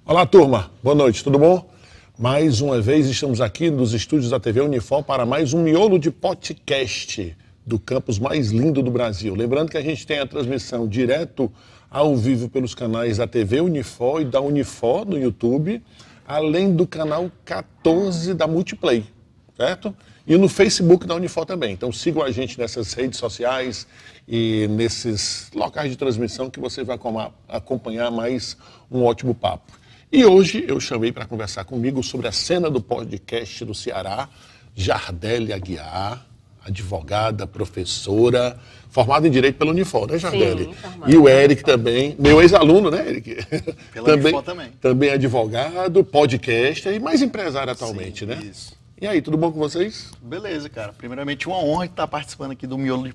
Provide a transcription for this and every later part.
Olá, turma. Boa noite, tudo bom? Mais uma vez estamos aqui nos estúdios da TV Unifor para mais um miolo de podcast do campus mais lindo do Brasil. Lembrando que a gente tem a transmissão direto ao vivo pelos canais da TV Unifor e da Unifor no YouTube, além do canal 14 da Multiplay, certo? E no Facebook da Unifor também. Então sigam a gente nessas redes sociais e nesses locais de transmissão que você vai acompanhar mais um ótimo papo. E hoje eu chamei para conversar comigo sobre a cena do podcast do Ceará, Jardélia Aguiar, advogada, professora, formada em Direito pela Unifor, né, Jardélia? Sim, formada. E o Eric também, meu ex-aluno, né, Eric? Pela Unifor também. Também advogado, podcaster e mais empresário atualmente, Sim, né? Isso. E aí, tudo bom com vocês? Beleza, cara. Primeiramente, uma honra estar participando aqui do Miolo de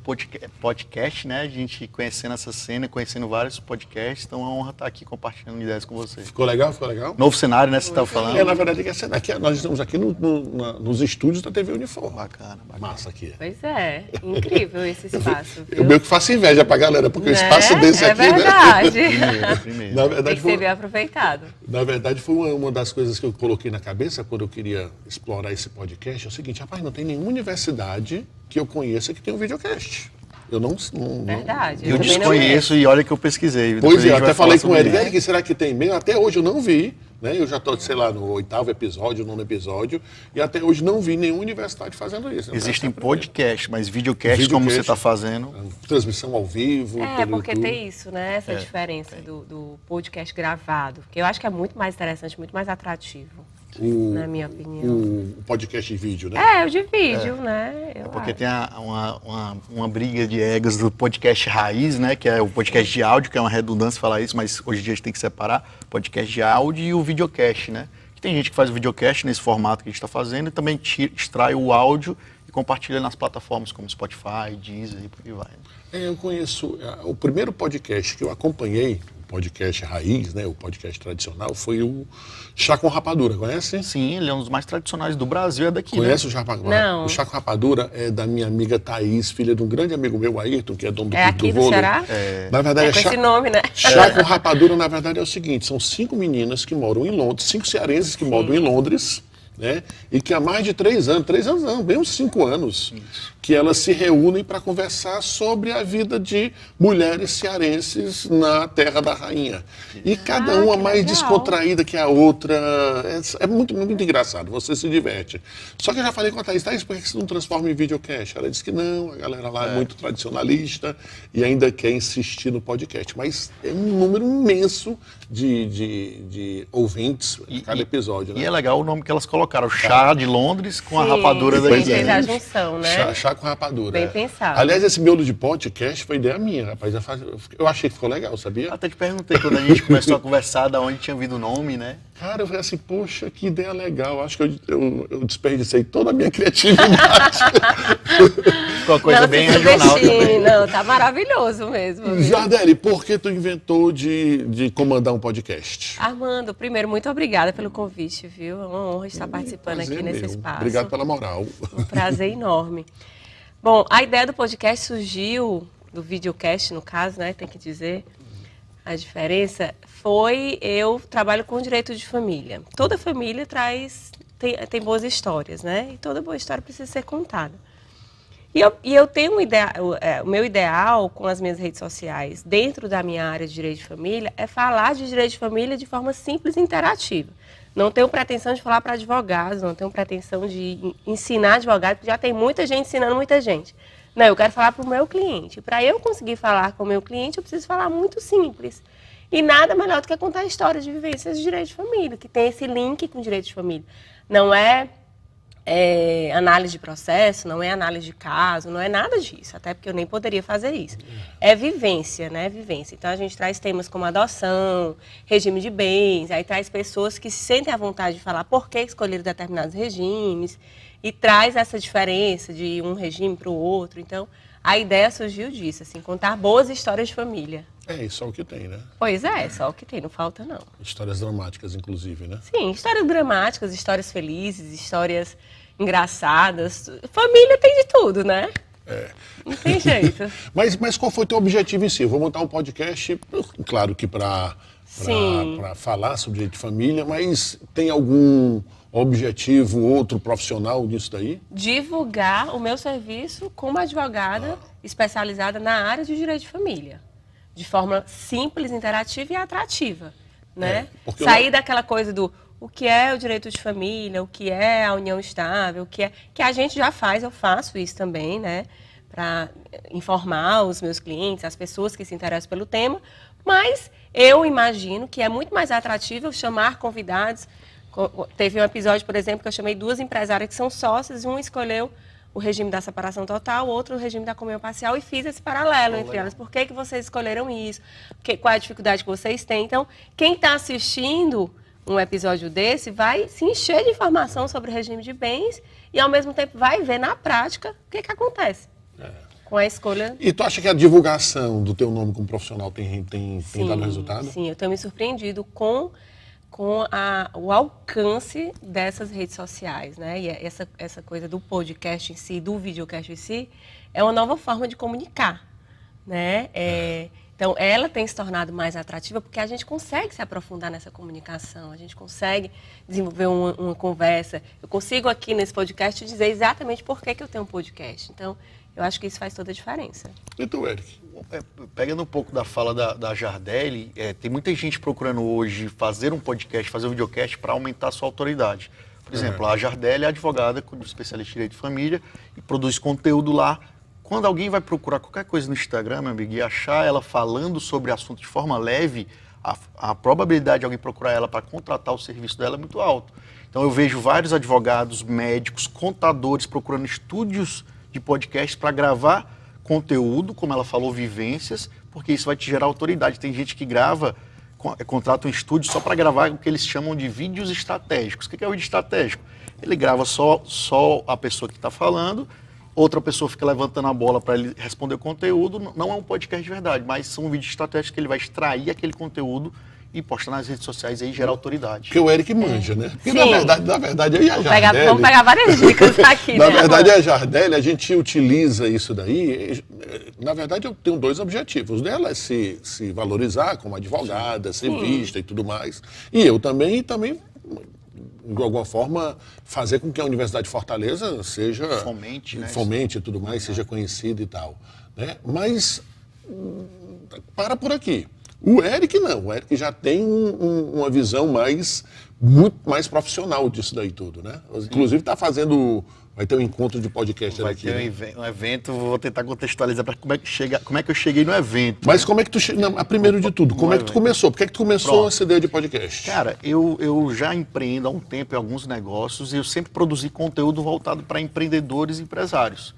Podcast, né? A gente conhecendo essa cena, conhecendo vários podcasts, então é uma honra estar aqui compartilhando ideias com vocês. Ficou legal? Ficou legal? Novo cenário, né? Você estava falando? Na verdade, nós estamos aqui nos estúdios da TV Unifor. Bacana. Massa aqui. Pois é, incrível esse espaço. Eu meio que faço inveja pra galera, porque o espaço desse aqui, verdade. né? Primeiro. Na verdade, Tem que ser bem aproveitado. Na verdade, foi uma das coisas que eu coloquei na cabeça quando eu queria explorar esse podcast. É o seguinte, rapaz, não tem nenhuma universidade que eu conheça que tenha um videocast. Eu não. Verdade. Eu também não desconheço e olha que eu pesquisei. Pois é, eu até falei com o ele. Eric, será que tem mesmo? Até hoje eu não vi, né? Eu já estou, sei lá, no 8º episódio, 9º episódio, e até hoje não vi nenhuma universidade fazendo isso. Existem podcasts, mas videocast, como você está fazendo. Transmissão ao vivo. É, porque YouTube. tem isso, né? Essa diferença do podcast gravado. Que eu acho que é muito mais interessante, muito mais atrativo. Na minha opinião. O podcast de vídeo, né? É, o de vídeo, né? Eu Porque acho. tem uma briga de egos do podcast raiz, né? Que é o podcast de áudio, que é uma redundância falar isso, mas hoje em dia a gente tem que separar podcast de áudio e o videocast, né? Que tem gente que faz o videocast nesse formato que a gente está fazendo e também extrai o áudio e compartilha nas plataformas como Spotify, Deezer e por aí vai. Eu conheço. O primeiro podcast que eu acompanhei, o podcast raiz, né? O podcast tradicional, foi o Chá com Rapadura, conhece? Sim, ele é um dos mais tradicionais do Brasil, é daqui, Conhece né? o Chá com Rapadura? Não. O Chá com Rapadura é da minha amiga Thaís, filha de um grande amigo meu, Ayrton, que é dono do É Clube aqui do do Vôlei. Ceará? Na verdade, Com esse nome, né? Chá com Rapadura, na verdade, é o seguinte, são 5 meninas que moram em Londres, 5 cearenses que moram em Londres, né? E que há mais de 3 anos não, bem uns 5 anos, que elas se reúnem para conversar sobre a vida de mulheres cearenses na Terra da Rainha. E cada uma que mais legal. descontraída que a outra. É muito, muito engraçado, você se diverte. Só que eu já falei com a Thaís, por que você não transforma em videocast? Ela disse que não, a galera lá é muito tradicionalista e ainda quer insistir no podcast. Mas é um número imenso de ouvintes a cada episódio, né? E é legal o nome que elas colocaram, Chá de Londres com a Sim, rapadura sim, daqui. fez a junção, né? Chá com Rapadura. Bem é. pensado. Aliás, esse miolo de podcast foi ideia minha, rapaz. Eu achei que ficou legal, sabia? Até te perguntei quando a gente começou a conversar da onde tinha vindo o nome, né? Cara, eu falei assim, poxa, que ideia legal. Acho que eu desperdicei toda a minha criatividade. Ficou uma coisa Não, bem se regional subestime, também. Não, tá maravilhoso mesmo. viu? Jardélia, por que tu inventou de comandar um podcast? Armando, primeiro, muito obrigada pelo convite, viu? É uma honra estar participando Prazer aqui nesse meu. espaço. Obrigado pela moral. Um prazer enorme. Bom, a ideia do podcast surgiu, do videocast, no caso, né? Tem que dizer a diferença. Eu trabalho com direito de família. Toda família tem boas histórias, né? E toda boa história precisa ser contada. E eu tenho o meu ideal com as minhas redes sociais, dentro da minha área de direito de família, é falar de direito de família de forma simples e interativa. Não tenho pretensão de falar para advogados, não tenho pretensão de ensinar advogados, porque já tem muita gente ensinando muita gente. Não, eu quero falar para o meu cliente. Para eu conseguir falar com o meu cliente, eu preciso falar muito simples. E nada melhor do que contar histórias de vivências de direito de família, que tem esse link com direito de família. Não é análise de processo, não é análise de caso, não é nada disso, até porque eu nem poderia fazer isso. É vivência, né? Vivência. Então a gente traz temas como adoção, regime de bens, aí traz pessoas que se sentem à vontade de falar por que escolheram determinados regimes e traz essa diferença de um regime para o outro. Então a ideia surgiu disso, assim, contar boas histórias de família. É, isso é o que tem, né? Pois é, só o que tem, não falta não. Histórias dramáticas, inclusive, né? Sim, histórias dramáticas, histórias felizes, histórias engraçadas. Família tem de tudo, né? Não tem jeito. Mas qual foi o teu objetivo em si? Eu vou montar um podcast, claro que para Sim. falar sobre direito de família, mas tem algum objetivo, outro profissional disso daí? Divulgar o meu serviço como advogada especializada na área de direito de família. De forma simples, interativa e atrativa. Né? Sair daquela coisa do o que é o direito de família, o que é a união estável, o que é... Que a gente já faz, eu faço isso também, né? Para informar os meus clientes, as pessoas que se interessam pelo tema, mas eu imagino que é muito mais atrativo chamar convidados. Teve um episódio, por exemplo, que eu chamei 2 empresárias que são sócias, e uma escolheu o regime da separação total, o outro o regime da comunhão parcial, e fiz esse paralelo entre elas. Por que vocês escolheram isso? Qual é a dificuldade que vocês têm? Então, quem está assistindo um episódio desse vai se encher de informação sobre o regime de bens e, ao mesmo tempo, vai ver na prática o que acontece com a escolha. E tu acha que a divulgação do teu nome como profissional tem dado resultado? Sim, eu tenho me surpreendido com o alcance dessas redes sociais, né? E essa coisa do podcast em si, do videocast em si, é uma nova forma de comunicar, né? Então, ela tem se tornado mais atrativa porque a gente consegue se aprofundar nessa comunicação, a gente consegue desenvolver uma conversa. Eu consigo aqui nesse podcast dizer exatamente por que eu tenho um podcast. Então, eu acho que isso faz toda a diferença. E tu, Eric? Pegando um pouco da fala da Jardelle, tem muita gente procurando hoje fazer um podcast, fazer um videocast para aumentar a sua autoridade. Por exemplo, a Jardelle é advogada, especialista em direito de família, e produz conteúdo lá. Quando alguém vai procurar qualquer coisa no Instagram, meu amigo, e achar ela falando sobre assunto de forma leve, a probabilidade de alguém procurar ela para contratar o serviço dela é muito alta. Então eu vejo vários advogados, médicos, contadores procurando estúdios de podcast para gravar conteúdo, como ela falou, vivências, porque isso vai te gerar autoridade. Tem gente que contrata um estúdio só para gravar o que eles chamam de vídeos estratégicos. O que é o vídeo estratégico? Ele grava só a pessoa que está falando, outra pessoa fica levantando a bola para ele responder o conteúdo. Não é um podcast de verdade, mas são vídeos estratégicos que ele vai extrair aquele conteúdo e postar nas redes sociais e aí gerar autoridade. Porque o Eric manja, né? Porque Sim. na verdade, eu e a Jardelle... Vamos pegar várias dicas aqui, Na né? verdade, a Jardelle, a gente utiliza isso daí... Na verdade, eu tenho 2 objetivos. Dela é se valorizar como advogada, ser vista e tudo mais. E eu também, de alguma forma, fazer com que a Universidade de Fortaleza seja... Fomente, né? Fomente e tudo mais, seja conhecida e tal. Né? Mas, para por aqui. O Eric não. O Eric já tem uma visão muito mais profissional disso daí tudo, né? Inclusive vai ter um encontro de podcast Vai aqui. ter um evento, vou tentar contextualizar para como é que eu cheguei no evento. Mas como é que tu... primeiro de tudo, como é que tu começou? Por que tu começou essa ideia de podcast? Cara, eu já empreendo há um tempo em alguns negócios e eu sempre produzi conteúdo voltado para empreendedores e empresários.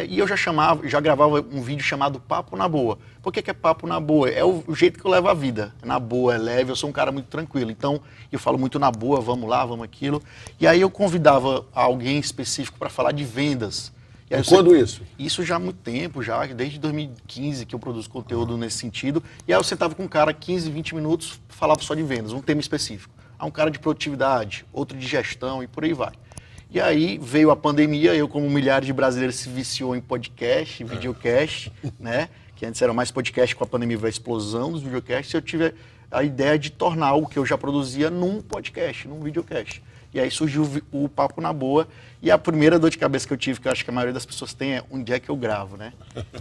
E eu já gravava um vídeo chamado Papo na Boa. Por que é Papo na Boa? É o jeito que eu levo a vida. É na boa, é leve, eu sou um cara muito tranquilo. Então, eu falo muito na boa, vamos lá, vamos aquilo. E aí eu convidava alguém específico para falar de vendas. E aí Quando isso? Isso já há muito tempo, desde 2015 que eu produzo conteúdo nesse sentido. E aí eu sentava com um cara 15, 20 minutos, falava só de vendas, um tema específico. Um cara de produtividade, outro de gestão e por aí vai. E aí veio a pandemia, eu como milhares de brasileiros se viciou em podcast, videocast, né? Que antes era mais podcast, com a pandemia veio a explosão dos videocasts, e eu tive a ideia de tornar o que eu já produzia num podcast, num videocast. E aí surgiu o Papo na Boa, e a primeira dor de cabeça que eu tive, que eu acho que a maioria das pessoas tem, é onde é que eu gravo, né?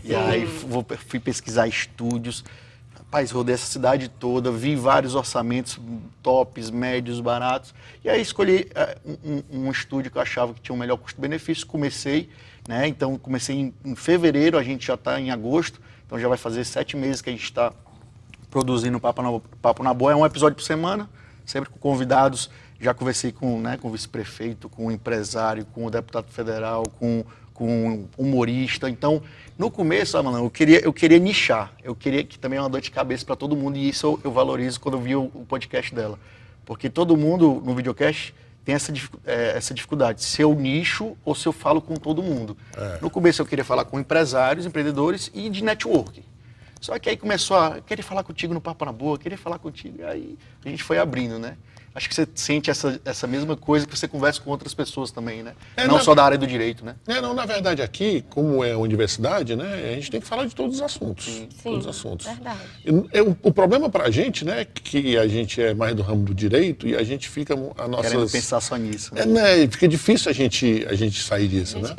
E aí fui pesquisar estúdios. Rapaz, rodei essa cidade toda, vi vários orçamentos tops, médios, baratos. E aí escolhi um estúdio que eu achava que tinha um melhor custo-benefício. Comecei, né? Então comecei em fevereiro, a gente já está em agosto. Então já vai fazer 7 meses que a gente está produzindo Papo na Boa. É um episódio por semana, sempre com convidados. Já conversei com o vice-prefeito, com o empresário, com o deputado federal, com um humorista. Então, no começo, mano, eu queria nichar. Eu queria que também é uma dor de cabeça para todo mundo, e isso eu valorizo quando eu vi o podcast dela. Porque todo mundo no videocast tem essa dificuldade, se eu nicho ou se eu falo com todo mundo. No começo eu queria falar com empresários, empreendedores e de networking. Só que aí começou a querer falar contigo no Papo na Boa, querer falar contigo, aí a gente foi abrindo, né? Acho que você sente essa mesma coisa que você conversa com outras pessoas também, né? Não só da área do direito, né? Não, na verdade aqui, como é a universidade, né, a gente tem que falar de todos os assuntos. Sim, todos os assuntos. verdade. O problema pra gente, né, é que a gente é mais do ramo do direito e a gente fica a nossas... Querendo pensar só nisso. Né? Né, fica difícil a gente sair disso, né?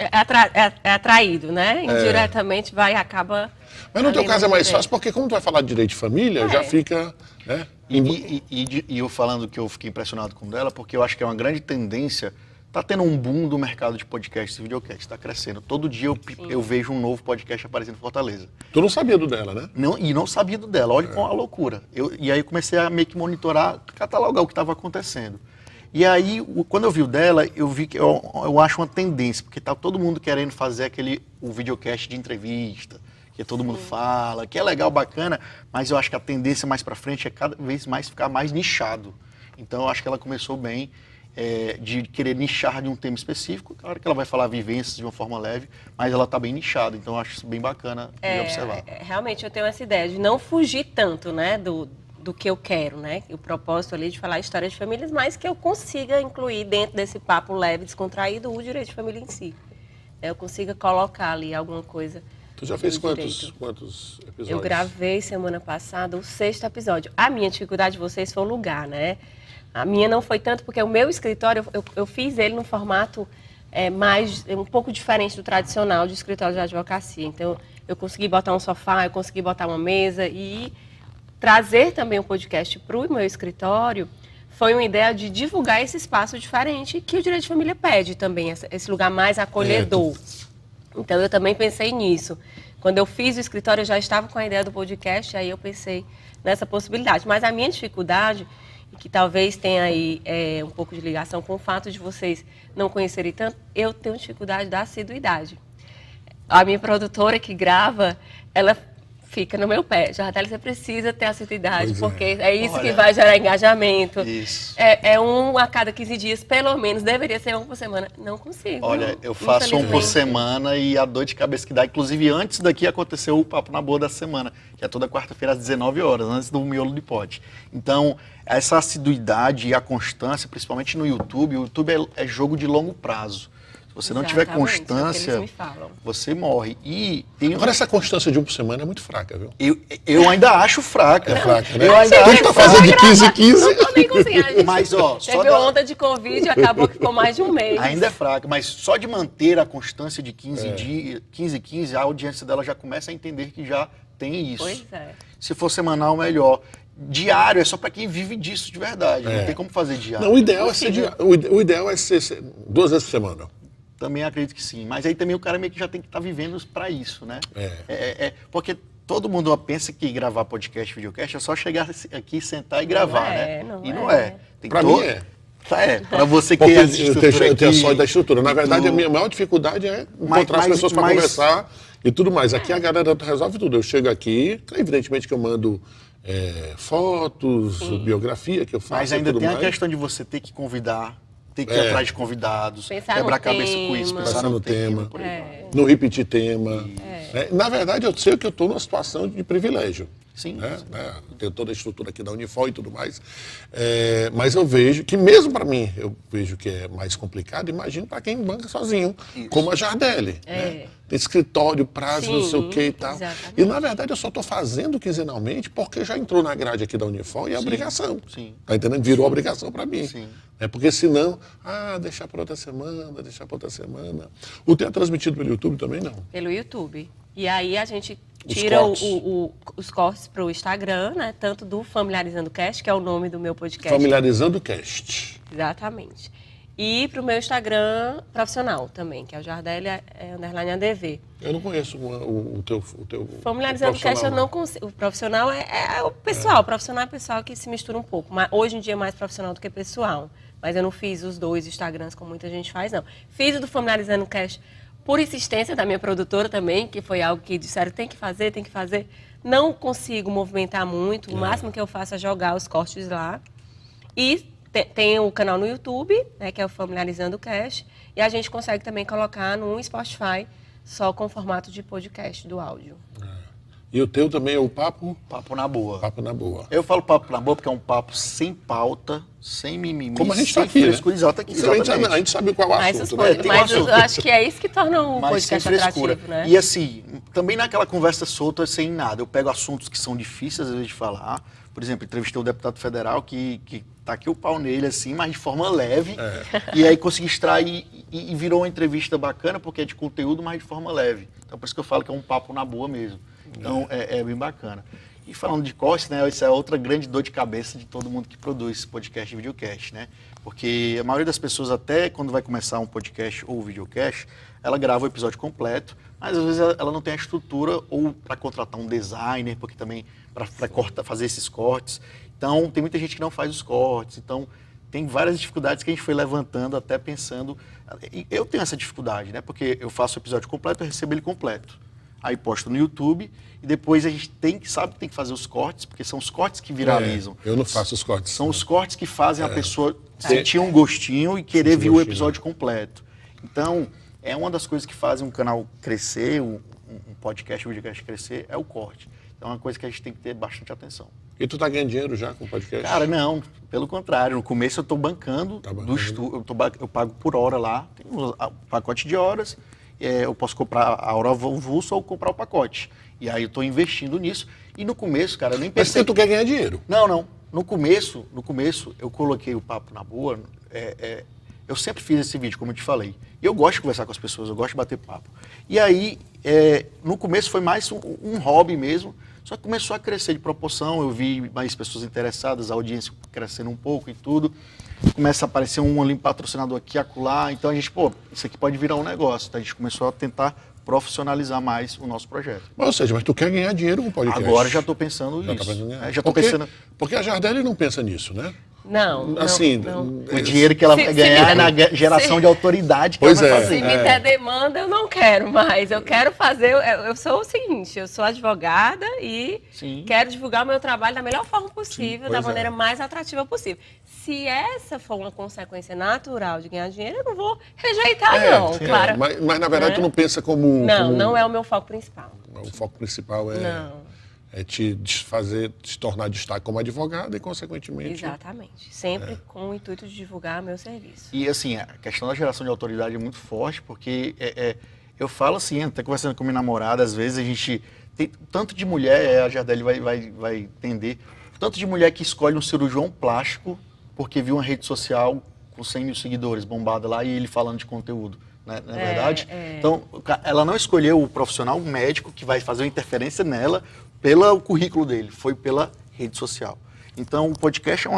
É atraído, né? Indiretamente acaba... Mas no teu ali caso é mais direito. fácil, porque como tu vai falar de direito de família, já fica... Né, E eu falando que eu fiquei impressionado com dela, porque eu acho que é uma grande tendência. Tá tendo um boom do mercado de podcasts e videocasts, está crescendo. Todo dia eu vejo um novo podcast aparecendo em Fortaleza. Tu não sabia do dela, né? Não sabia do dela, olha com a loucura. E aí eu comecei a meio que monitorar, catalogar o que estava acontecendo. E aí, quando eu vi o dela, eu vi que eu acho uma tendência, porque tá todo mundo querendo fazer o videocast de entrevista, que todo mundo fala, que é legal, bacana, mas eu acho que a tendência mais para frente é cada vez mais ficar mais nichado. Então eu acho que ela começou bem de querer nichar de um tema específico. Claro que ela vai falar vivências de uma forma leve, mas ela está bem nichada, então eu acho isso bem bacana de observar. Realmente eu tenho essa ideia de não fugir tanto, né, do que eu quero, né? O propósito ali de falar história de famílias, mas que eu consiga incluir dentro desse papo leve, descontraído, o direito de família em si. Eu consiga colocar ali alguma coisa. Tu já fez do quantos direito. episódios? Eu gravei semana passada o 6º episódio. A minha dificuldade de vocês foi o lugar, né? A minha não foi tanto porque o meu escritório, eu fiz ele num formato um pouco diferente do tradicional de escritório de advocacia. Então, eu consegui botar um sofá, eu consegui botar uma mesa e trazer também um podcast para o meu escritório foi uma ideia de divulgar esse espaço diferente que o direito de família pede também, esse lugar mais acolhedor. Então, eu também pensei nisso. Quando eu fiz o escritório, eu já estava com a ideia do podcast, aí eu pensei nessa possibilidade. Mas a minha dificuldade, e que talvez tenha aí um pouco de ligação com o fato de vocês não conhecerem tanto, eu tenho dificuldade da assiduidade. A minha produtora que grava, ela fica no meu pé. Jardel, você precisa ter assiduidade, porque é isso que vai gerar engajamento. Isso. É um a cada 15 dias, pelo menos, deveria ser um por semana. Não consigo. Olha, eu faço um por semana e a dor de cabeça que dá. Inclusive, antes daqui aconteceu o Papo na Boa da semana, que é toda quarta-feira às 19 horas, antes do Miolo de Pote. Então, essa assiduidade e a constância, principalmente no YouTube, o YouTube é jogo de longo prazo. Se você não tiver constância, você morre. Agora, essa constância de um por semana é muito fraca, viu? Eu ainda acho fraca. É fraca, né? Eu ainda Tu tá fazendo de 15 em 15. Não tô nem conseguindo. Mas, ó, teve onda de Covid e acabou que ficou mais de um mês. Ainda é fraca, mas só de manter a constância de 15, a audiência dela já começa a entender que já tem isso. Pois é. Se for semanal, melhor. Diário é só para quem vive disso de verdade. Não tem como fazer diário. Não, o ideal é ser diário. O ideal é ser 2 vezes por semana. Também acredito que sim. Mas aí também o cara meio que já tem que estar vivendo para isso, né? Porque todo mundo pensa que gravar podcast, videocast é só chegar aqui, sentar e gravar, né? Não é. Para mim é. Para você que porque é essa estrutura eu tenho só da estrutura. Na verdade, a minha maior dificuldade é encontrar as pessoas para conversar e tudo mais. Aqui a galera resolve tudo. Eu chego aqui, evidentemente que eu mando fotos, biografia que eu faço. Mas ainda tudo tem mais. a questão de você ter que convidar, ter que ir atrás de convidados, quebrar a cabeça com isso, pensar no tema. Não repetir tema. Na verdade, eu sei que eu estou numa situação de privilégio. Sim. Tenho toda a estrutura aqui da Unifor e tudo mais. Mas eu vejo que mesmo para mim, eu vejo que é mais complicado, imagino para quem banca sozinho, como a Jardel. Né? Tem escritório, prazo, não sei o que e tal. Exatamente. E na verdade eu só estou fazendo quinzenalmente porque já entrou na grade aqui da Unifor e é obrigação. Sim. Tá entendendo? Virou obrigação para mim. Sim. Porque senão, deixar para outra semana, O teu é transmitido pelo YouTube também, não? Pelo YouTube. E aí a gente tira os cortes para o Instagram, né? Tanto do Familiarizando Cast, que é o nome do meu podcast. Familiarizando Cast. Exatamente. E para o meu Instagram profissional também, que é o Jardel_ADV. Eu não conheço o teu Familiarizando Cast eu não consigo. O profissional é o pessoal. O profissional é o pessoal que se mistura um pouco. Mas hoje em dia é mais profissional do que pessoal. Mas eu não fiz os 2 Instagrams como muita gente faz, não. Fiz o do Familiarizando Cast por insistência da minha produtora também, que foi algo que disseram, tem que fazer. Não consigo movimentar muito, o máximo que eu faço é jogar os cortes lá. E tem o canal no YouTube, né, que é o Familiarizando Cast, e a gente consegue também colocar no Spotify, só com formato de podcast do áudio. E o teu também é o Papo? Papo na Boa. Papo na Boa. Eu falo papo na boa porque é um papo sem pauta, sem mimimi, Como a gente sem tá aqui, né? frescura. Exatamente. A gente sabe qual é o Mas, assunto. os Né? pod- mas eu acho que é isso que torna o Mas sem podcast frescura. atrativo, né? E assim, também naquela conversa solta, sem nada. Eu pego assuntos que são difíceis às vezes de falar. Por exemplo, entrevistei o deputado federal que tá aqui o pau nele, assim, mas de forma leve. E aí consegui extrair e virou uma entrevista bacana, porque é de conteúdo, mas de forma leve. Então por isso que eu falo que é um papo na boa mesmo. Então é bem bacana. E falando de corte, né, isso é outra grande dor de cabeça de todo mundo que produz podcast e videocast, né? Porque a maioria das pessoas, até quando vai começar um podcast ou videocast, ela grava o episódio completo, mas às vezes ela não tem a estrutura ou para contratar um designer, porque também para fazer esses cortes. Então, tem muita gente que não faz os cortes. Então, tem várias dificuldades que a gente foi levantando, até pensando... E eu tenho essa dificuldade, né? Porque eu faço o episódio completo, eu recebo ele completo. Aí posto no YouTube e depois a gente tem que fazer os cortes, porque são os cortes que viralizam. Eu não faço os cortes. São os cortes que fazem a pessoa sentir um gostinho e querer ver o episódio completo. Então, é uma das coisas que fazem um canal crescer, um podcast, um videocast crescer, é o corte. Então é uma coisa que a gente tem que ter bastante atenção. E tu tá ganhando dinheiro já com o podcast? Cara, não, pelo contrário. No começo eu tô bancando, do estúdio, eu pago por hora lá, tem um pacote de horas, eu posso comprar a hora avulsa ou comprar o pacote. E aí eu tô investindo nisso. E no começo, cara, eu nem pensei... Mas tu quer ganhar dinheiro? Não. No começo eu coloquei o Papo na Boa. Eu sempre fiz esse vídeo, como eu te falei. E eu gosto de conversar com as pessoas, eu gosto de bater papo. E aí, no começo foi mais um hobby mesmo, só que começou a crescer de proporção, eu vi mais pessoas interessadas, a audiência crescendo um pouco e tudo. Começa a aparecer um ali patrocinador aqui, acolá. Então a gente, isso aqui pode virar um negócio. Então a gente começou a tentar profissionalizar mais o nosso projeto. Ou seja, mas tu quer ganhar dinheiro com o podcast? Agora já estou pensando Já nisso. tá pensando nisso. Já estou pensando... Porque a Jardelli não pensa nisso, né? Não. Assim, não. O dinheiro que ela vai ganhar é na geração de autoridade que ela vai fazer. Se me der demanda, eu não quero mais. Eu quero fazer... Eu sou o seguinte, eu sou advogada e quero divulgar o meu trabalho da melhor forma possível, da maneira mais atrativa possível. Se essa for uma consequência natural de ganhar dinheiro, eu não vou rejeitar, não. Claro. Mas na verdade, tu não pensa como... Não é o meu foco principal. O foco principal é te tornar destaque como advogada e, consequentemente... Exatamente. Sempre com o intuito de divulgar meu serviço. E, assim, a questão da geração de autoridade é muito forte, porque eu falo assim, até conversando com minha namorada, às vezes a gente... Tem tanto de mulher, a Jardelli vai entender, tanto de mulher que escolhe um cirurgião plástico porque viu uma rede social com 100 mil seguidores bombada lá e ele falando de conteúdo. Não é verdade? Então, ela não escolheu o profissional médico que vai fazer uma interferência nela pelo currículo dele, foi pela rede social. Então, o podcast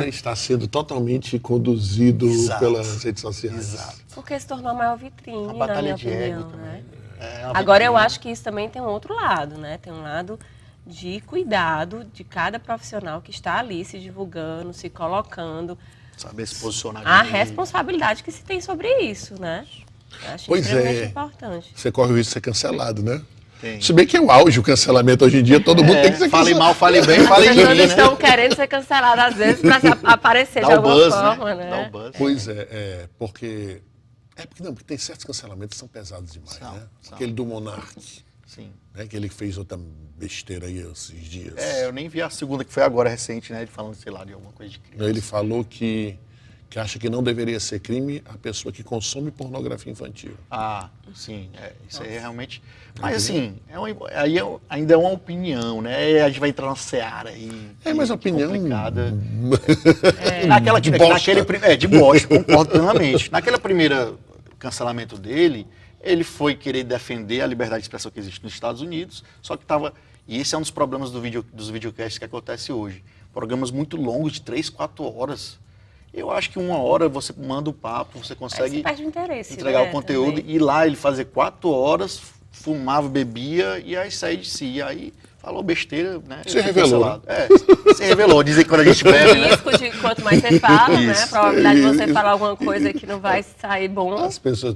está sendo totalmente conduzido pelas redes sociais. Exato. Porque se tornou a maior vitrine, A batalha na minha de opinião, ego também. né? Agora, eu acho que isso também tem um outro lado, né? Tem um lado de cuidado de cada profissional que está ali se divulgando, se colocando. Saber se posicionar. A responsabilidade que se tem sobre isso, né? Eu acho extremamente importante. Você corre o risco de ser cancelado, né? Tem. Se bem que é o auge o cancelamento hoje em dia, todo mundo tem que ser cancelado. Fale mal, fale bem, fale As de pessoas mim, estão querendo ser canceladas às vezes para aparecer de alguma forma, né? Dá o buzz. Pois porque... porque tem certos cancelamentos que são pesados demais, né? Aquele do Monark. Sim. Né? Que ele fez outra besteira aí esses dias. Eu nem vi a segunda, que foi agora recente, né? Ele falando, sei lá, de alguma coisa de crime. Ele falou que acha que não deveria ser crime a pessoa que consome pornografia infantil. Sim. Isso aí é realmente... Mas assim, ainda é uma opinião, né? A gente vai entrar na seara aí. Mas a opinião... complicada. De bosta. De bosta, concordo plenamente. Naquele primeiro cancelamento dele, ele foi querer defender a liberdade de expressão que existe nos Estados Unidos, só que estava... E esse é um dos problemas dos videocasts que acontece hoje. Programas muito longos, de 3, 4 horas. Eu acho que 1 hora você manda o papo, você consegue entregar o conteúdo. Também. E lá ele fazia 4 horas, fumava, bebia e aí saía de si. E aí falou besteira, né? Se revelou. Se revelou. Dizem que quando a gente bebe, O risco de quanto mais você fala, né? A probabilidade de você falar alguma coisa que não vai sair bom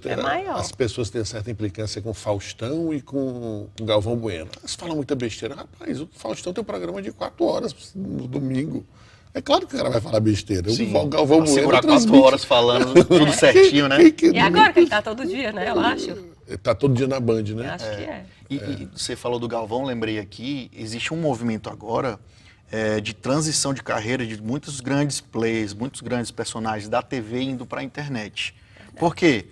é maior. As pessoas têm certa implicância com Faustão e com Galvão Bueno. Elas falam muita besteira. Rapaz, o Faustão tem um programa de 4 horas no domingo. É claro que o cara vai falar besteira. Sim, O Galvão Bueno segurar transmite. 4 horas falando tudo certinho, né? E agora que ele tá todo dia, né? Eu acho. Tá todo dia na Band, né? Acho que é. E você falou do Galvão, lembrei aqui, existe um movimento agora de transição de carreira de muitos grandes players, muitos grandes personagens da TV indo para a internet. Por quê?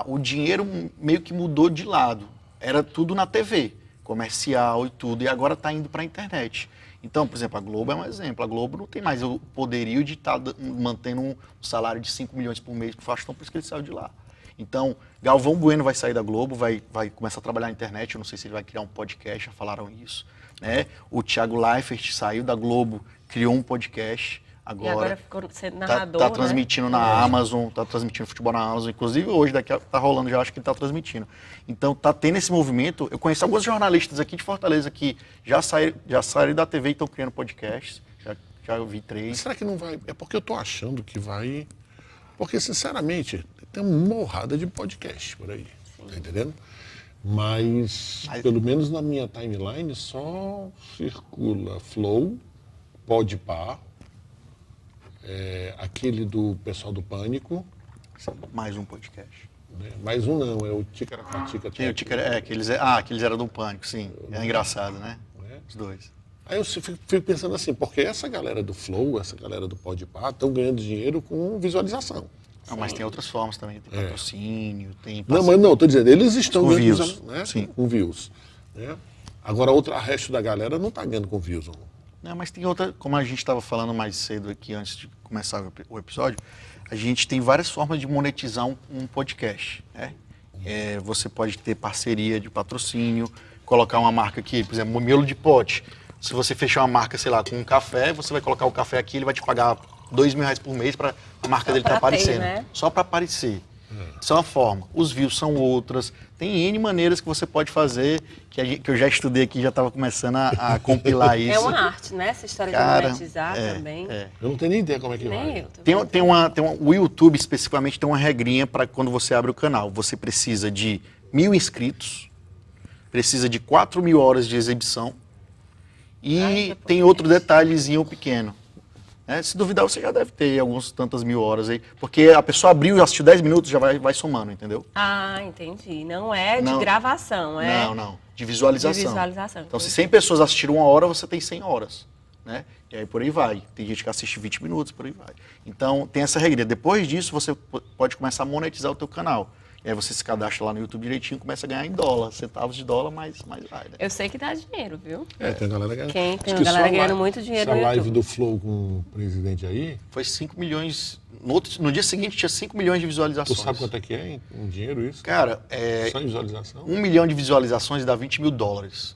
O dinheiro meio que mudou de lado. Era tudo na TV, comercial e tudo, e agora está indo para a internet. Então, por exemplo, a Globo é um exemplo. A Globo não tem mais o poderio de estar mantendo um salário de 5 milhões por mês para o Faustão, por isso que ele saiu de lá. Então, Galvão Bueno vai sair da Globo, vai começar a trabalhar na internet, eu não sei se ele vai criar um podcast, já falaram isso. Né? O Thiago Leifert saiu da Globo, criou um podcast. E agora ficou sendo narrador, tá transmitindo na Amazon, tá transmitindo futebol na Amazon. Inclusive hoje, tá rolando já, acho que ele tá transmitindo. Então tá tendo esse movimento. Eu conheço alguns jornalistas aqui de Fortaleza que já saíram da TV e estão criando podcasts. Já vi 3. Mas será que não vai? É porque eu tô achando que vai. Porque, sinceramente, tem uma morrada de podcast por aí. Tá entendendo? Mas, pelo menos na minha timeline, só circula Flow, Podpah, aquele do pessoal do Pânico. Mais um podcast. Né? Mais um não, é o Ticaracatica. Que eles eram do Pânico, sim. É engraçado, né? Os dois. Aí eu fico pensando assim, porque essa galera do Flow, essa galera do Podpah, estão ganhando dinheiro com visualização. Não, mas tem outras formas também, tem patrocínio, tem... Não, mas não, estou dizendo, eles estão com ganhando views, né? sim. Com views. Né? Agora, o resto da galera não está ganhando com views. Não, mas tem outra, como a gente estava falando mais cedo aqui, antes de começar o episódio, a gente tem várias formas de monetizar um podcast. Né? Você pode ter parceria de patrocínio, colocar uma marca aqui, por exemplo, um miolo de pote. Se você fechar uma marca, sei lá, com um café, você vai colocar o café aqui, ele vai te pagar R$2.000 por mês para a marca dele estar aparecendo. Né? Só para aparecer. Isso é uma forma. Os views são outras. Tem N maneiras que você pode fazer, que eu já estudei aqui, já estava começando a compilar isso. É uma arte, né? Essa história de monetizar também. Eu não tenho nem ideia como é que vai. O YouTube, especificamente, tem uma regrinha para quando você abre o canal. Você precisa de 1.000 inscritos, precisa de 4.000 horas de exibição e tem outro detalhezinho pequeno. Se duvidar, você já deve ter algumas tantas mil horas aí. Porque a pessoa abriu e assistiu 10 minutos, já vai somando, entendeu? Ah, entendi. Não é de gravação, é... Não. De visualização. De visualização. Então, se 100 pessoas assistiram 1 hora, você tem 100 horas. Né? E aí por aí vai. Tem gente que assiste 20 minutos, por aí vai. Então, tem essa regra. Depois disso, você pode começar a monetizar o teu canal. E aí você se cadastra lá no YouTube direitinho, começa a ganhar em dólar, centavos de dólar, mas vai. Né? Eu sei que dá dinheiro, viu? Tem a galera ganhando. Tem uma galera ganhando muito dinheiro no YouTube. Essa live YouTube. do Flow com o presidente aí... Foi 5 milhões... No dia seguinte tinha 5 milhões de visualizações. Tu sabe quanto é que é em dinheiro isso? Cara, só em visualização? 1 milhão de visualizações dá $20.000.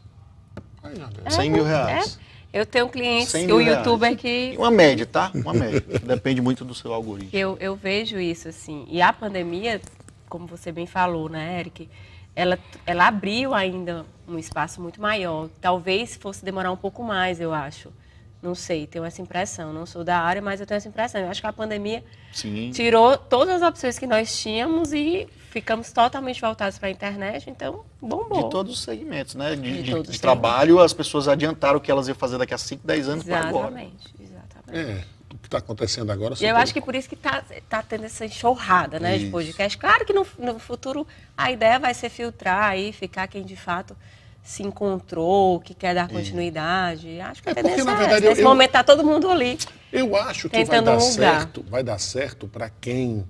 Ai, já deu. R$100.000. Eu tenho clientes, 100 o mil youtuber que... Uma média, tá? Uma média. Depende muito do seu algoritmo. Eu vejo isso, assim. E a pandemia, como você bem falou, né, Eric? Ela abriu ainda um espaço muito maior. Talvez fosse demorar um pouco mais, eu acho. Não sei, tenho essa impressão. Não sou da área, mas eu tenho essa impressão. Eu acho que a pandemia tirou todas as opções que nós tínhamos e ficamos totalmente voltados para a internet, então bombou. De todos os segmentos, né? De De trabalho, as pessoas adiantaram o que elas iam fazer daqui a 5, 10 anos para agora. Exatamente. O que está acontecendo agora... E eu acho que por isso que tá tendo essa enxurrada, né, de podcast. Claro que no futuro a ideia vai ser filtrar aí, ficar quem de fato se encontrou, que quer dar continuidade. Acho que a tendência na verdade, nesse momento está todo mundo ali. Eu acho que vai dar certo para quem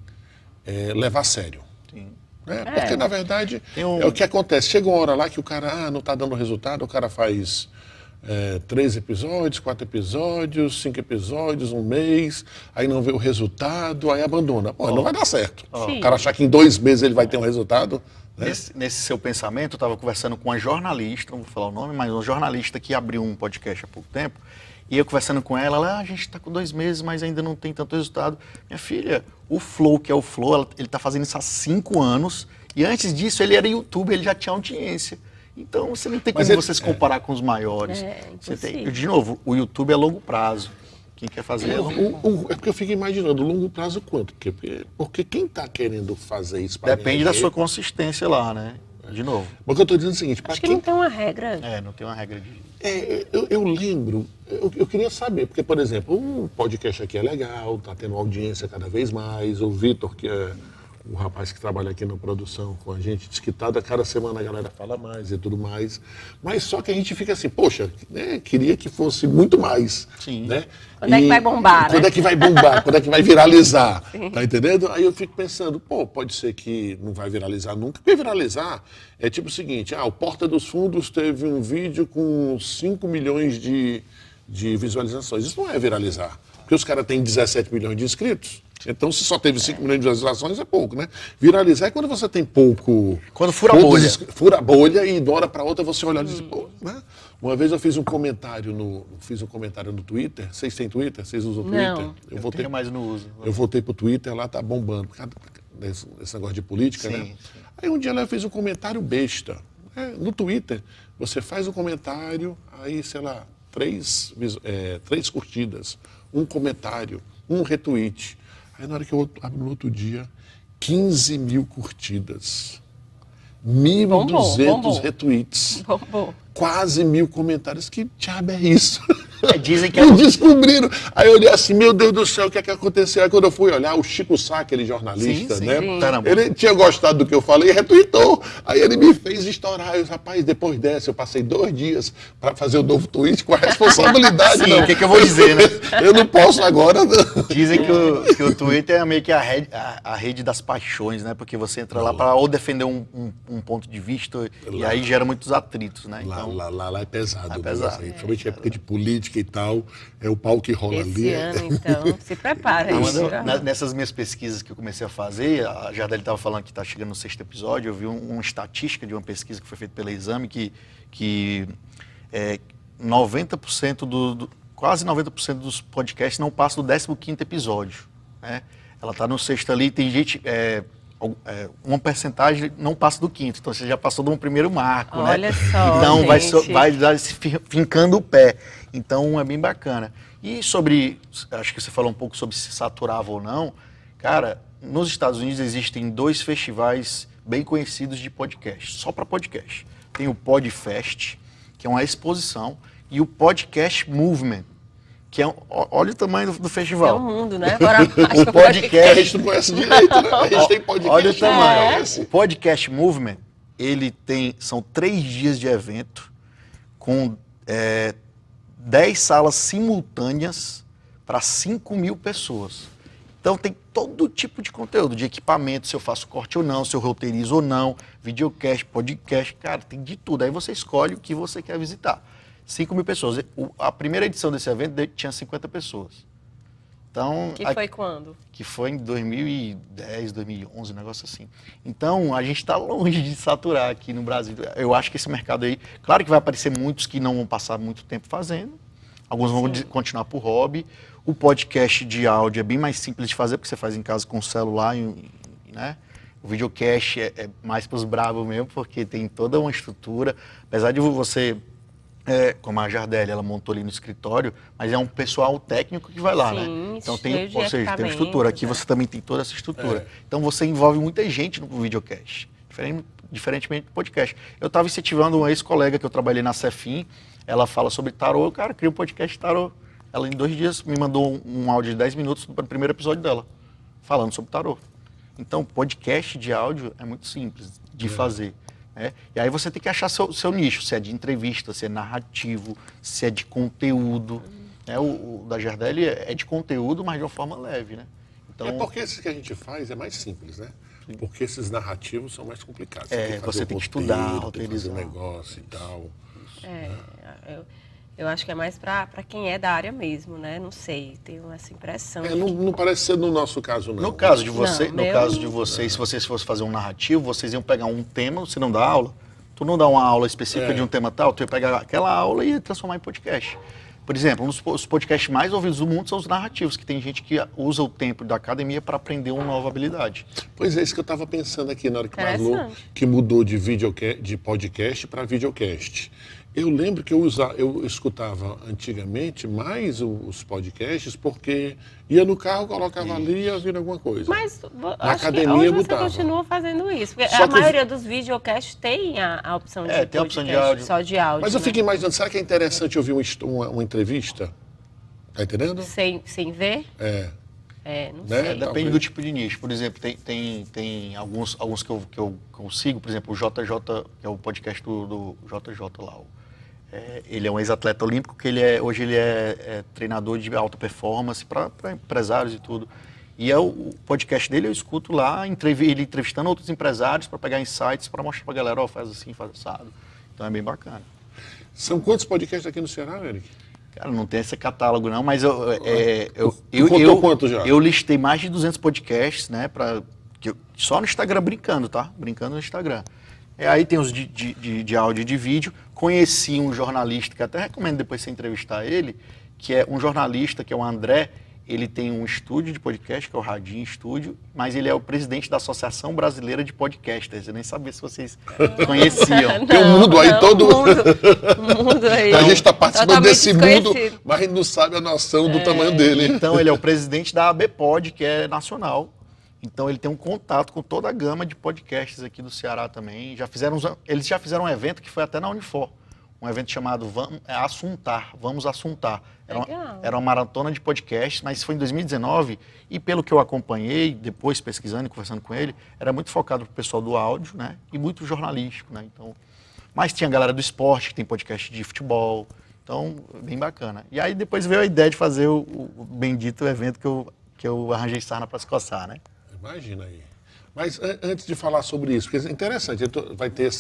levar a sério. Sim. Porque, na verdade, é o que acontece. Chega uma hora lá que o cara não está dando resultado, o cara faz 3 episódios, 4 episódios, 5 episódios, um mês, aí não vê o resultado, aí abandona. Pô, não vai dar certo. O cara achar que em 2 meses ele vai ter um resultado... Nesse seu pensamento, eu estava conversando com uma jornalista, não vou falar o nome, mas uma jornalista que abriu um podcast há pouco tempo, e eu conversando com ela, a gente está com 2 meses, mas ainda não tem tanto resultado. Minha filha, o Flow, que é o Flow, ele está fazendo isso há 5 anos, e antes disso ele era youtuber, ele já tinha audiência. Então você não tem como você se comparar com os maiores. De novo, o YouTube é longo prazo. Quem quer fazer é porque eu fico imaginando, longo prazo quanto? Porque quem está querendo fazer isso... Depende da sua consistência lá, né? De novo. Porque eu estou dizendo o seguinte... Acho que não tem uma regra. Não tem uma regra de... Eu lembro, eu queria saber, porque, por exemplo, o podcast aqui é legal, está tendo audiência cada vez mais, o Vitor, que é o rapaz que trabalha aqui na produção com a gente, diz que cada semana a galera fala mais e tudo mais. Mas só que a gente fica assim, poxa, né, queria que fosse muito mais. Sim. Né? Quando é que vai bombar, Quando né? é que vai bombar? Quando é que vai viralizar? Tá entendendo? Aí eu fico pensando, pô, pode ser que não vai viralizar nunca. Porque viralizar é tipo o seguinte, o Porta dos Fundos teve um vídeo com 5 milhões de visualizações. Isso não é viralizar. Porque os caras têm 17 milhões de inscritos. Então, se só teve 5 milhões de visualizações, é pouco, né? Viralizar é quando você tem pouco... Quando fura a bolha. Fura a bolha e de uma hora para outra você olha e diz, pô, né? Uma vez eu fiz um comentário no Twitter. Vocês têm Twitter? Vocês usam Twitter? Não. Eu tenho, mas não uso. Eu voltei pro Twitter, lá tá bombando. Por causa desse negócio de política, Sim, né? sim. Aí um dia lá eu fiz um comentário besta. No Twitter, você faz um comentário, aí, sei lá, três curtidas, um comentário, um retweet. Aí na hora que eu abro no outro dia, 15 mil curtidas, 1.200 bombou. retweets, Bombou. quase 1.000 comentários. Que diabo é isso? Dizem que Não descobriram. Aí eu olhei assim, meu Deus do céu, o que é que aconteceu? Aí quando eu fui olhar, o Chico Sá, aquele jornalista, Sim, sim. né? Sim. Caramba. Ele tinha gostado do que eu falei e retweetou. Aí ele me fez estourar. Eu, rapaz, depois dessa, eu passei 2 dias para fazer o novo tweet com a responsabilidade. Sim, não. o que eu vou dizer, né? Eu não posso agora. Dizem que o Twitter é meio que a rede das paixões, né? Porque você entra lá para ou defender um ponto de vista e aí gera muitos atritos, né? Então, Lá é pesado. É né? pesado. Assim, principalmente época de política e tal. É o pau que rola ali. Esse ano, então, se prepara. Nessas minhas pesquisas que eu comecei a fazer, a Jardeli estava falando que está chegando no 6º episódio, eu vi uma estatística de uma pesquisa que foi feita pela Exame que 90% quase 90% dos podcasts não passam do 15º episódio. Né? Ela está no 6º ali, tem gente... uma percentagem não passa do 5º, então você já passou de um primeiro marco, Olha né? só, Então gente. vai dar esse fincando o pé. Então é bem bacana. E sobre, acho que você falou um pouco sobre se saturava ou não. Cara, nos Estados Unidos existem 2 festivais bem conhecidos de podcast, só para podcast. Tem o Podfest, que é uma exposição, e o Podcast Movement, que é olha o tamanho do festival. É o mundo, né? Agora, O podcast A gente não conhece direito, né? A gente tem podcast. Olha o tamanho. conhece. O Podcast Movement, são 3 dias de evento com 10 salas simultâneas para 5 mil pessoas. Então tem todo tipo de conteúdo, de equipamento, se eu faço corte ou não, se eu roteirizo ou não, videocast, podcast, cara, tem de tudo. Aí você escolhe o que você quer visitar. 5 mil pessoas. A primeira edição desse evento tinha 50 pessoas. Então, que foi quando? Que foi em 2010, 2011, um negócio assim. Então, a gente está longe de saturar aqui no Brasil. Eu acho que esse mercado aí... Claro que vai aparecer muitos que não vão passar muito tempo fazendo. Alguns vão continuar por hobby. O podcast de áudio é bem mais simples de fazer, porque você faz em casa com o celular, né? O videocast é mais para os bravos mesmo, porque tem toda uma estrutura. Apesar de você... como a Jardeli, ela montou ali no escritório, mas é um pessoal técnico que vai lá, né? Então tem uma estrutura. Aqui você também tem toda essa estrutura. Então você envolve muita gente no videocast, diferentemente do podcast. Eu estava incentivando uma ex-colega que eu trabalhei na Cefim, ela fala sobre tarô, eu, cara, criei um podcast de tarô. Ela em 2 dias me mandou um áudio de 10 minutos para o primeiro episódio dela, falando sobre tarô. Então, podcast de áudio é muito simples de fazer. E aí você tem que achar seu nicho, se é de entrevista, se é narrativo, se é de conteúdo. O da Jardeli é de conteúdo, mas de uma forma leve, né? Então, porque esses que a gente faz é mais simples, né? Sim. Porque esses narrativos são mais complicados. Você tem que estudar, roteirizar, fazer um negócio e tal. Eu acho que é mais para quem é da área mesmo, né? Não sei, tenho essa impressão. Não parece ser no nosso caso, não. No caso de vocês, se vocês fossem fazer um narrativo, vocês iam pegar um tema, você não dá aula. Tu não dá uma aula específica de um tema tal, tu ia pegar aquela aula e ia transformar em podcast. Por exemplo, os podcasts mais ouvidos do mundo são os narrativos, que tem gente que usa o tempo da academia para aprender uma nova habilidade. Pois é, isso que eu estava pensando aqui na hora que falou, que mudou de podcast para videocast. Eu lembro que eu escutava antigamente mais os podcasts porque ia no carro, colocava ali e ia ouvir alguma coisa. Mas na acho academia que hoje botava. você continua fazendo isso. Porque Só a maioria dos videocasts tem a opção de tem a opção de áudio. só de áudio. Mas eu fico imaginando, será que é interessante ouvir uma entrevista? Tá entendendo? Sem ver? Não Né? sei. Depende do tipo de nicho. Por exemplo, tem alguns que eu sigo, por exemplo, o JJ, que é o podcast do JJ lá. Ele é um ex-atleta olímpico, que hoje ele é treinador de alta performance para empresários e tudo. E o podcast dele eu escuto lá, ele entrevistando outros empresários para pegar insights, para mostrar para a galera, faz assim, faz assado. Então é bem bacana. São quantos podcasts aqui no Ceará, Eric? Cara, não tem esse catálogo não, mas Tu contou quanto já? eu listei mais de 200 podcasts, né, só no Instagram brincando, tá? Brincando no Instagram. Aí tem os de áudio e de vídeo. Conheci um jornalista, que até recomendo depois você entrevistar ele, que é um jornalista, que é o André. Ele tem um estúdio de podcast, que é o Radinho Estúdio, mas ele é o presidente da Associação Brasileira de Podcasters. Eu nem sabia se vocês conheciam. Tem um mundo aí todo. Mundo aí. A gente está participando Totalmente desse mundo, desconhecido. mas a gente não sabe a noção do tamanho dele. Então, ele é o presidente da ABPod, que é nacional. Então, ele tem um contato com toda a gama de podcasts aqui do Ceará também. Eles já fizeram um evento que foi até na Unifor. Um evento chamado Vamos Assuntar. Era uma maratona de podcasts, mas foi em 2019. E pelo que eu acompanhei, depois pesquisando e conversando com ele, era muito focado para o pessoal do áudio, né? E muito jornalístico, né? Então, mas tinha a galera do esporte, que tem podcast de futebol. Então, bem bacana. E aí depois veio a ideia de fazer o bendito evento que eu arranjei sarna para se coçar, né? Imagina aí. Mas antes de falar sobre isso, porque é interessante, vai ter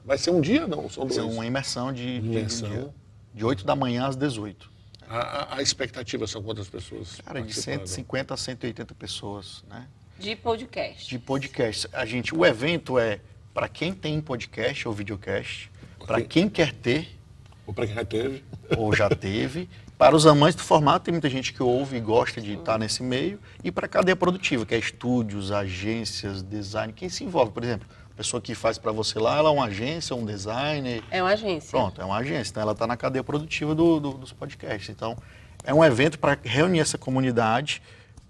vai ser um dia, não? São dois? Vai ser uma imersão de um dia, de 8 da manhã às 18. A expectativa são quantas pessoas? Cara, de 150 a 180 pessoas, né? De podcast. De podcast. O evento é para quem tem podcast ou videocast, para quem quer ter, Ou para quem já teve. ou já teve, para os amantes do formato, tem muita gente que ouve e gosta de estar nesse meio, e para a cadeia produtiva, que é estúdios, agências, design, quem se envolve, por exemplo, a pessoa que faz para você lá, ela é uma agência, um designer. É uma agência. Pronto, é uma agência, então ela está na cadeia produtiva dos podcasts. Então, é um evento para reunir essa comunidade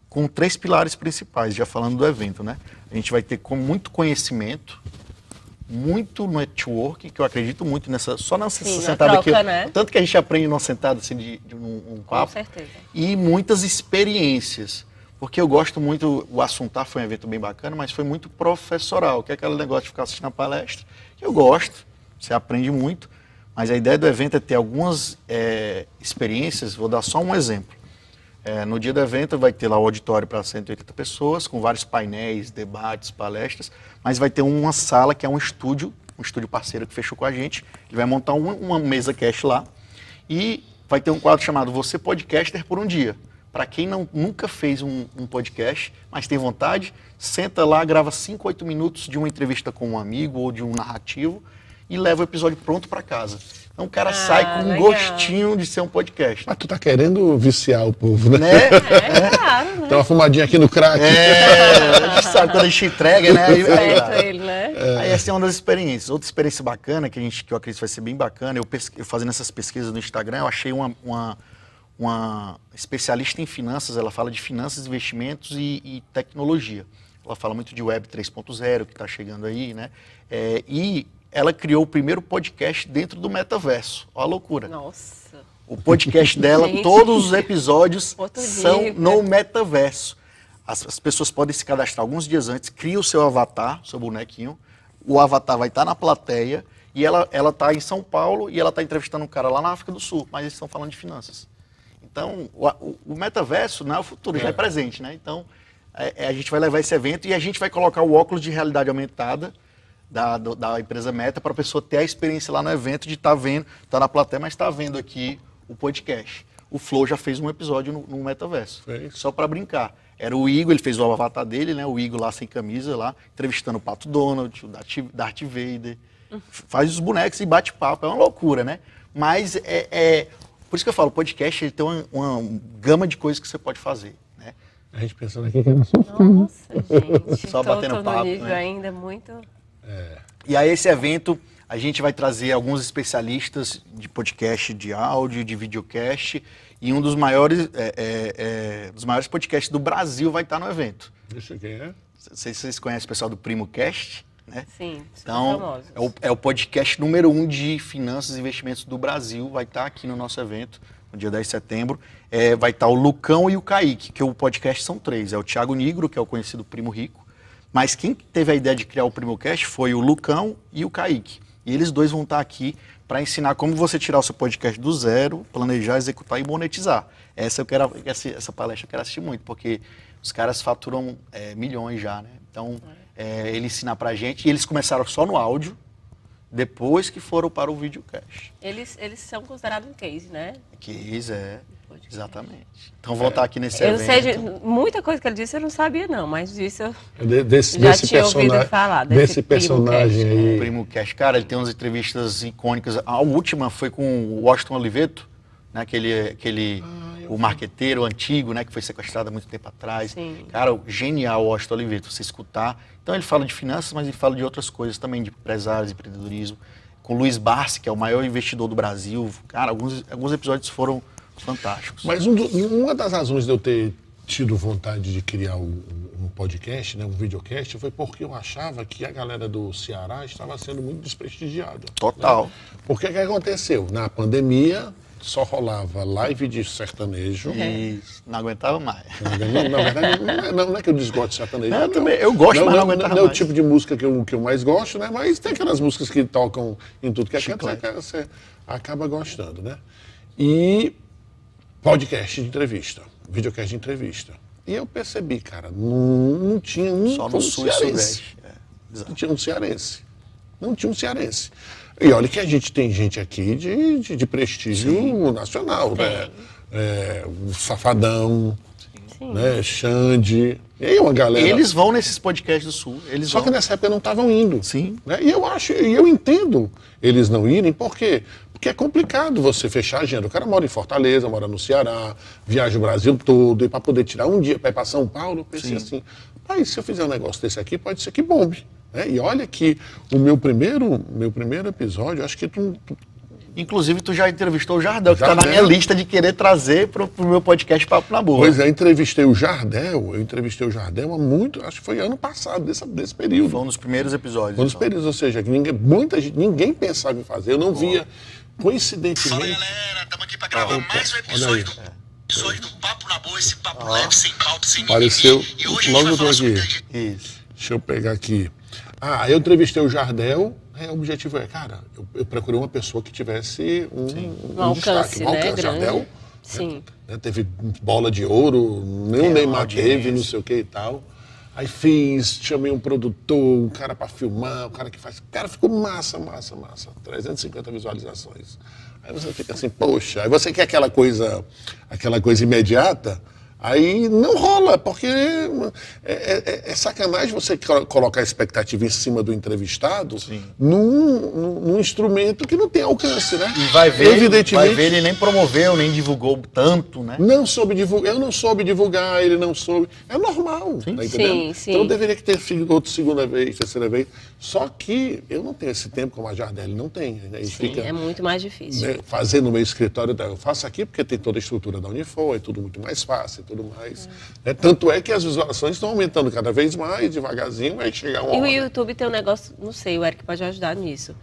com 3 pilares principais, já falando do evento, né? A gente vai ter muito conhecimento, muito network, que eu acredito muito só nessa sentada troca, aqui. né? Tanto que a gente aprende numa sentada assim de um papo. Com certeza. E muitas experiências. Porque eu gosto muito, o Assuntar foi um evento bem bacana, mas foi muito professoral, que é aquele negócio de ficar assistindo a palestra, que eu gosto, você aprende muito, mas a ideia do evento é ter algumas experiências, vou dar só um exemplo. No dia do evento vai ter lá o auditório para 180 pessoas, com vários painéis, debates, palestras, mas vai ter uma sala que é um estúdio parceiro que fechou com a gente, ele vai montar uma mesa cast lá, e vai ter um quadro chamado Você Podcaster por um Dia. Para quem nunca fez um podcast, mas tem vontade, senta lá, grava 5, 8 minutos de uma entrevista com um amigo ou de um narrativo e leva o episódio pronto para casa. Então o cara sai com um gostinho de ser um podcast. Mas tu tá querendo viciar o povo, né? Claro, né? Tem uma fumadinha aqui no crack. A gente sabe quando a gente entrega, né? Certo ele, né? Aí essa é uma das experiências. Outra experiência bacana, que eu acredito que vai ser bem bacana, eu fazendo essas pesquisas no Instagram, eu achei uma especialista em finanças, ela fala de finanças, investimentos e tecnologia. Ela fala muito de Web 3.0, que está chegando aí, né? E ela criou o primeiro podcast dentro do metaverso. Olha a loucura. Nossa. O podcast dela, Gente. todos os episódios Outro são nível. no metaverso. As pessoas podem se cadastrar alguns dias antes, cria o seu avatar, seu bonequinho, o avatar vai estar na plateia e ela está em São Paulo e ela está entrevistando um cara lá na África do Sul, mas eles estão falando de finanças. Então, o metaverso não é o futuro, já é presente, né? Então, a gente vai levar esse evento e a gente vai colocar o óculos de realidade aumentada da empresa Meta para a pessoa ter a experiência lá no evento de estar vendo, estar na plateia, mas estar vendo aqui o podcast. O Flow já fez um episódio no metaverso, só para brincar. Era o Igor, ele fez o avatar dele, né? O Igor lá sem camisa, lá, entrevistando o Pato Donald, o Darth Vader. Faz os bonecos e bate papo, é uma loucura, né? Mas por isso que eu falo, o podcast ele tem uma gama de coisas que você pode fazer, né? A gente pensando aqui que era só. Nossa, gente. Só batendo papo, no nível né? ainda muito... E aí esse evento, a gente vai trazer alguns especialistas de podcast, de áudio, de videocast, e um dos maiores podcasts do Brasil vai estar no evento. Deixa quem é? Não sei se vocês conhecem o pessoal do Primo Cast, né? Sim, Então, famosos. é o podcast número 1 de finanças e investimentos do Brasil, vai estar aqui no nosso evento, no dia 10 de setembro. vai estar o Lucão e o Kaique, que o podcast são 3. É o Thiago Nigro, que é o conhecido Primo Rico. Mas quem teve a ideia de criar o PrimoCast foi o Lucão e o Kaique. E eles dois vão estar aqui para ensinar como você tirar o seu podcast do zero, planejar, executar e monetizar. Essa palestra eu quero assistir muito, porque os caras faturam milhões já, né? Então, ele ensinar pra gente. E eles começaram só no áudio, depois que foram para o videocast. Eles são considerados um case, né? Case, exatamente. Então, vou estar aqui nesse evento. Eu não sei, muita coisa que ele disse eu não sabia não, mas disso eu já tinha ouvido falar. Desse personagem aí. O PrimoCast, cara, ele tem umas entrevistas icônicas. A última foi com o Washington Oliveto, né? O marqueteiro antigo, né? Que foi sequestrado há muito tempo atrás. Sim. Cara, genial o Washington Oliveto, você escutar. Então ele fala de finanças, mas ele fala de outras coisas também, de empresários, empreendedorismo. Com o Luiz Barsi, que é o maior investidor do Brasil. Cara, alguns episódios foram fantásticos. Mas uma das razões de eu ter tido vontade de criar um podcast, né, um videocast, foi porque eu achava que a galera do Ceará estava sendo muito desprestigiada. Total. Né? Porque o que aconteceu? Na pandemia, só rolava live de sertanejo. Isso, não aguentava mais. Na verdade, não é que eu desgosto de sertanejo. Eu gosto, mas não aguentava mais. Não é o tipo de música que eu mais gosto, né? Mas tem aquelas músicas que tocam em tudo que é canto, você acaba gostando, né? E podcast de entrevista, videocast de entrevista. E eu percebi, cara, não tinha um só no sul e sudeste. Não tinha um cearense. Não tinha um cearense. E olha que a gente tem gente aqui de prestígio nacional, né? O Safadão, né? Xande. E aí uma galera. Eles vão nesses podcasts do Sul. Só que nessa época não estavam indo. Sim. Né? E eu entendo eles não irem, por quê? Porque é complicado você fechar a agenda. O cara mora em Fortaleza, mora no Ceará, viaja o Brasil todo, e para poder tirar um dia para ir para São Paulo, eu pensei assim, pai, se eu fizer um negócio desse aqui, pode ser que bombe. E olha que o meu primeiro episódio, acho que Inclusive, tu já entrevistou o Jardel, que está na minha lista de querer trazer pro meu podcast Papo na Boa. Pois é, eu entrevistei o Jardel há muito, acho que foi ano passado, desse período. Foi um dos primeiros episódios. Foi um dos períodos, ou seja, que ninguém pensava em fazer, eu não via, coincidentemente... Fala, galera, estamos aqui para gravar mais um episódio do Papo na Boa, esse papo leve, sem pauta, sem apareceu, mimimi. E hoje logo a gente vai falar aqui. sobre... Isso. Deixa eu pegar aqui. Eu entrevistei o Jardel. O objetivo cara, eu procurei uma pessoa que tivesse um alcance, destaque. Grande. Jardel, Sim. teve bola de ouro, nem o Neymar teve, não sei o que e tal. Aí chamei um produtor, um cara para filmar, o cara que faz... Cara, ficou massa. 350 visualizações. Aí você fica assim, poxa, aí você quer aquela coisa imediata... Aí não rola, porque é sacanagem você colocar a expectativa em cima do entrevistado num instrumento que não tem alcance, né? E vai ver, evidentemente, ele nem promoveu, nem divulgou tanto, né? Não soube divulgar, eu não soube divulgar, ele não soube. É normal, tá entendendo? Sim. Então deveria ter feito outra segunda vez, terceira vez. Só que eu não tenho esse tempo como a Jardel não tem. Né? Fica, é muito mais difícil. Né, fazer no meu escritório, eu faço aqui porque tem toda a estrutura da Unifor, é tudo muito mais fácil e tudo mais. Tanto é que as visualizações estão aumentando cada vez mais, devagarzinho, vai chegar uma hora. E o YouTube tem um negócio, não sei, o Eric pode ajudar nisso.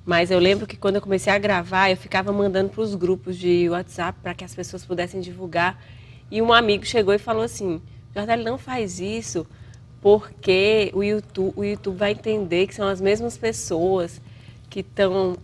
Mas eu lembro que quando eu comecei a gravar, eu ficava mandando para os grupos de WhatsApp para que as pessoas pudessem divulgar. E um amigo chegou e falou assim, Jardel, não faz isso porque o YouTube vai entender que são as mesmas pessoas que estão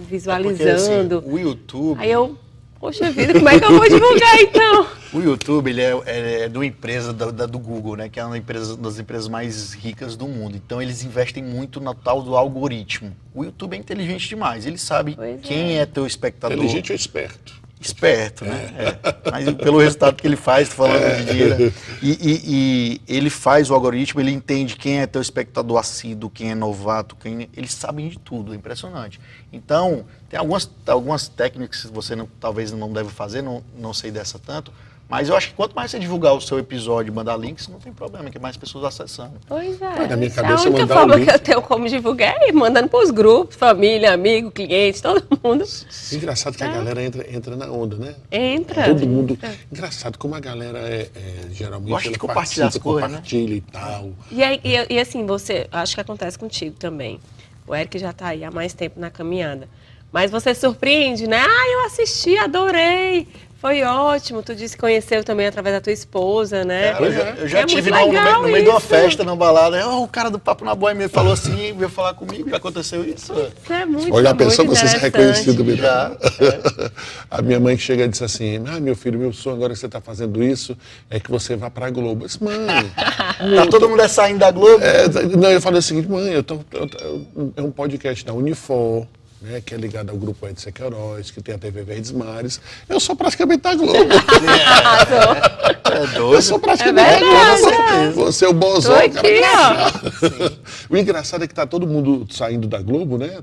visualizando. Porque, assim, o YouTube... Aí eu, poxa vida, como é que eu vou divulgar então? O YouTube, ele é de uma empresa do Google, né? Que é uma das empresas mais ricas do mundo. Então, eles investem muito no tal do algoritmo. O YouTube é inteligente demais. Ele sabe quem é teu espectador. Inteligente ou esperto? Esperto, né? Mas pelo resultado que ele faz, falando de dinheiro. E ele faz o algoritmo, ele entende quem é teu espectador assíduo, quem é novato, eles sabem de tudo, é impressionante. Então, tem algumas técnicas que você talvez não deve fazer, não sei dessa tanto, mas eu acho que quanto mais você divulgar o seu episódio e mandar links, não tem problema, que mais pessoas acessando. Pois é. Na minha cabeça, a única forma que eu tenho como divulgar é mandando para os grupos, família, amigo, cliente, todo mundo. Engraçado que a galera entra na onda, né? Entra. Todo mundo. Engraçado como a galera geralmente gosta de ela compartilhar as coisas, compartilha e tal. E assim, acho que acontece contigo também. O Eric já está aí há mais tempo na caminhada. Mas você surpreende, né? Eu assisti, adorei. Foi ótimo. Tu disse que conheceu também através da tua esposa, né? Cara, eu já É tive muito legal no meio de uma isso. festa, na balada. O cara do Papo na Boia me falou assim, veio falar comigo, já aconteceu isso. Isso é muito, Olha, a pessoa muito você ser interessante. reconhecido mesmo. Já. A minha mãe chega e diz assim: meu filho, meu sonho agora que você está fazendo isso é que você vá para a Globo. Eu disse, mãe. Tá todo mundo saindo da Globo? Não, eu falei o seguinte, mãe, é um podcast da Unifor, né, que é ligado ao grupo Edson Queiroz, que tem a TV Verdes Mares. Eu sou praticamente da Globo. É doido. Eu sou praticamente da Globo. Você é o bozão. Tô aqui, ó. O engraçado é que tá todo mundo saindo da Globo, né?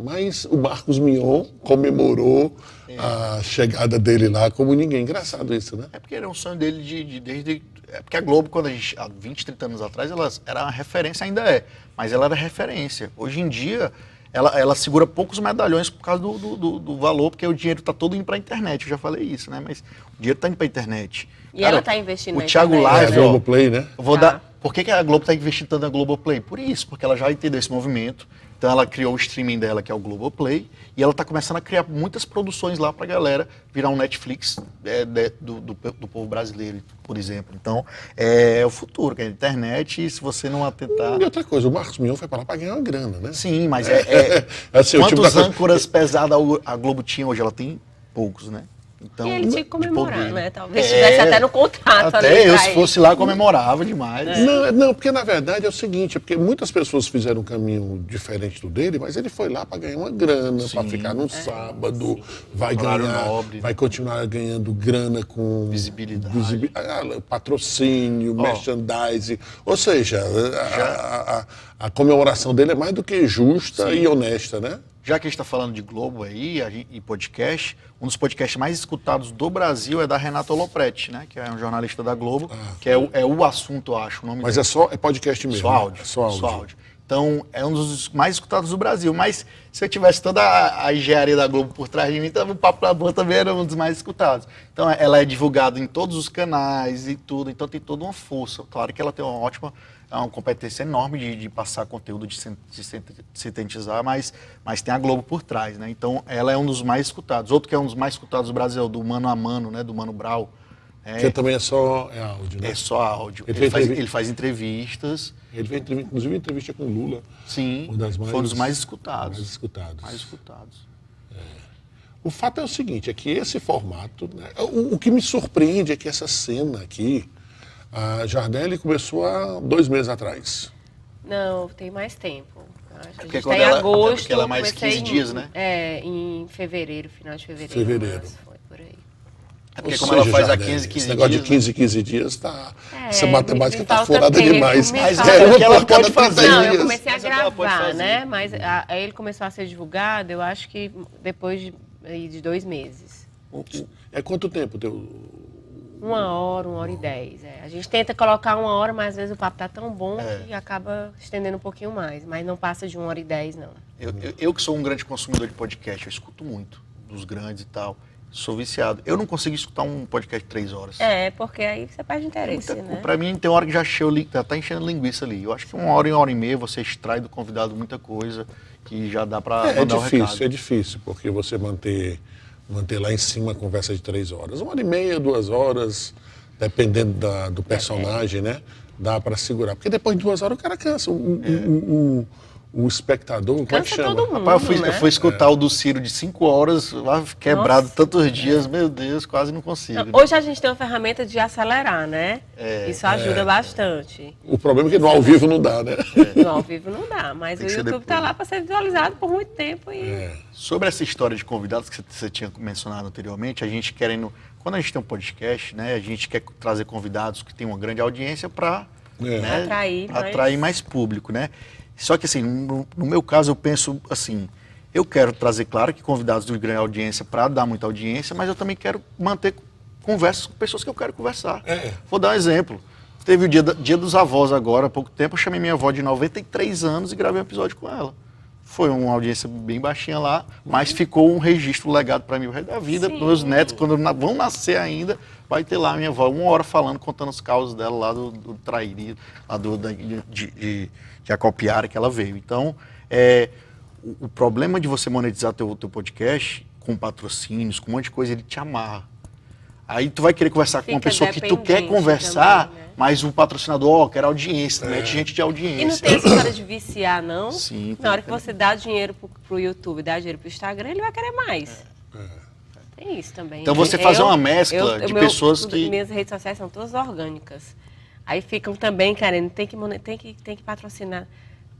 Mas o Marcos Mion comemorou a chegada dele lá como ninguém. Engraçado isso, né? É porque era um sonho dele desde... É porque a Globo, quando há 20, 30 anos atrás, ela era uma referência, ainda é. Mas ela era referência. Hoje em dia, ela segura poucos medalhões por causa do valor, porque o dinheiro está todo indo para a internet. Eu já falei isso, né? Mas o dinheiro está indo para a internet. E ela tá investindo O na Thiago internet, Live, É, ó, Globoplay, né? eu vou Tá. dar... Por que a Globo está investindo tanto na Globoplay? Por isso, porque ela já entendeu esse movimento. Então ela criou o streaming dela, que é o Globoplay, e ela está começando a criar muitas produções lá para a galera virar um Netflix do povo brasileiro, por exemplo. Então, é o futuro, que é a internet, e se você não atentar... E outra coisa, o Marcos Mion foi para lá para ganhar uma grana, né? Sim, mas Assim, o tipo quantos da coisa- âncoras pesadas a Globo tinha hoje? Ela tem poucos, né? Então, E ele tinha que de comemorar, poder. né? Talvez tivesse até no contrato ali. Até eu, pra se ele. fosse lá, comemorava demais. Não, porque na verdade é o seguinte, é porque muitas pessoas fizeram um caminho diferente do dele, mas ele foi lá para ganhar uma grana, para ficar num sábado, vai Horário ganhar, nobre. vai continuar ganhando grana com Visibilidade. Patrocínio, merchandising, ou seja, a comemoração dele é mais do que justa e honesta, né? Já que a gente está falando de Globo aí e podcast, um dos podcasts mais escutados do Brasil é da Renata Lopretti, né? Que é um jornalista da Globo, que é o assunto, eu acho, o nome Mas dele. é podcast mesmo. Só né? áudio. É só áudio. Então, é um dos mais escutados do Brasil. Mas se eu tivesse toda a engenharia da Globo por trás de mim, então o Papo na Boa também era um dos mais escutados. Então, ela é divulgada em todos os canais e tudo. Então, tem toda uma força. Claro que ela tem uma competência enorme de passar conteúdo, de sintetizar, mas tem a Globo por trás, né? Então, ela é um dos mais escutados. Outro que é um dos mais escutados do Brasil é o do Mano a Mano, né? Do Mano Brown. Que também é só áudio, né? É só áudio. Ele fez Ele faz entrevistas. Ele fez, inclusive, entrevista com o Lula. Sim, Uma das foi um dos mais escutados. Mais escutados. Mais escutados. O fato é o seguinte, é que esse formato, né, o que me surpreende é que essa cena aqui, a Jardelli começou há 2 meses atrás. Não, tem mais tempo. Acho que porque a gente quando tá em ela- agosto. é porque ela é mais comecei 15 dias, né? Em fevereiro, final de fevereiro. Fevereiro. março, foi por aí. É porque Ou como ela seja, faz a Jardelli, 15, 15 esse negócio dias, de 15, 15 dias, tá, essa me matemática está falta furada tempo, demais. me Mas falta- é o uma que ela por cada pode fazer. 30 Não, eu dias. comecei a Mas é o que ela pode gravar, fazer. né? Mas aí ele começou a ser divulgado, eu acho que depois de 2 meses. É quanto tempo teu... 1 hora e 10. A gente tenta colocar 1 hora, mas às vezes o papo tá tão bom É. que acaba estendendo um pouquinho mais. Mas não passa de 1 hora e 10, não. Eu que sou um grande consumidor de podcast, eu escuto muito, dos grandes e tal. Sou viciado. Eu não consigo escutar um podcast de 3 horas. Porque aí você perde interesse, né? Pra mim, tem hora que já tá enchendo linguiça ali. Eu acho que 1 hora e meia você extrai do convidado muita coisa que já dá pra É mandar o recado. difícil, porque você manter lá em cima a conversa de 3 horas. 1 hora e meia, 2 horas, dependendo do personagem, né? Dá para segurar. Porque depois de 2 horas o cara cansa. O espectador, como é que Cansa chama? todo mundo. Rapaz, eu né? fui escutar o do Ciro de 5 horas, lá quebrado Nossa. tantos dias, meu Deus, quase não consigo. Não, hoje a gente tem uma ferramenta de acelerar, né? Isso ajuda bastante. O problema é que no ao vivo não dá, né? No ao vivo não dá, mas Tem o que ser YouTube depois. tá lá para ser visualizado por muito tempo e Sobre essa história de convidados que você tinha mencionado anteriormente, a gente querendo, quando a gente tem um podcast, né, a gente quer trazer convidados que têm uma grande audiência para atrair mais público, né? Só que assim, no meu caso eu penso assim, eu quero trazer, claro, que convidados de grande audiência para dar muita audiência, mas eu também quero manter conversas com pessoas que eu quero conversar. Vou dar um exemplo. Teve o dia dos avós agora, há pouco tempo, eu chamei minha avó de 93 anos e gravei um episódio com ela. Foi uma audiência bem baixinha lá, mas ficou um registro, um legado para mim o resto da vida. Para meus netos, quando vão nascer ainda, vai ter lá a minha avó 1 hora falando, contando os causos dela lá do Trairi, lá de Acopiara que ela veio. Então, o problema de você monetizar teu podcast com patrocínios, com um monte de coisa, ele te amarra. Aí tu vai querer conversar com uma Fica pessoa que tu quer dependente conversar, também, né? mas o patrocinador, ó, quer audiência, mete gente de E não audiência. tem essa história de viciar, não? Sim, Na hora que você dá dinheiro pro YouTube, dá dinheiro pro Instagram, ele vai querer mais. Tem isso também. Então você fazer uma mescla de pessoas que... Minhas redes sociais são todas orgânicas. Aí ficam também querendo, tem que patrocinar.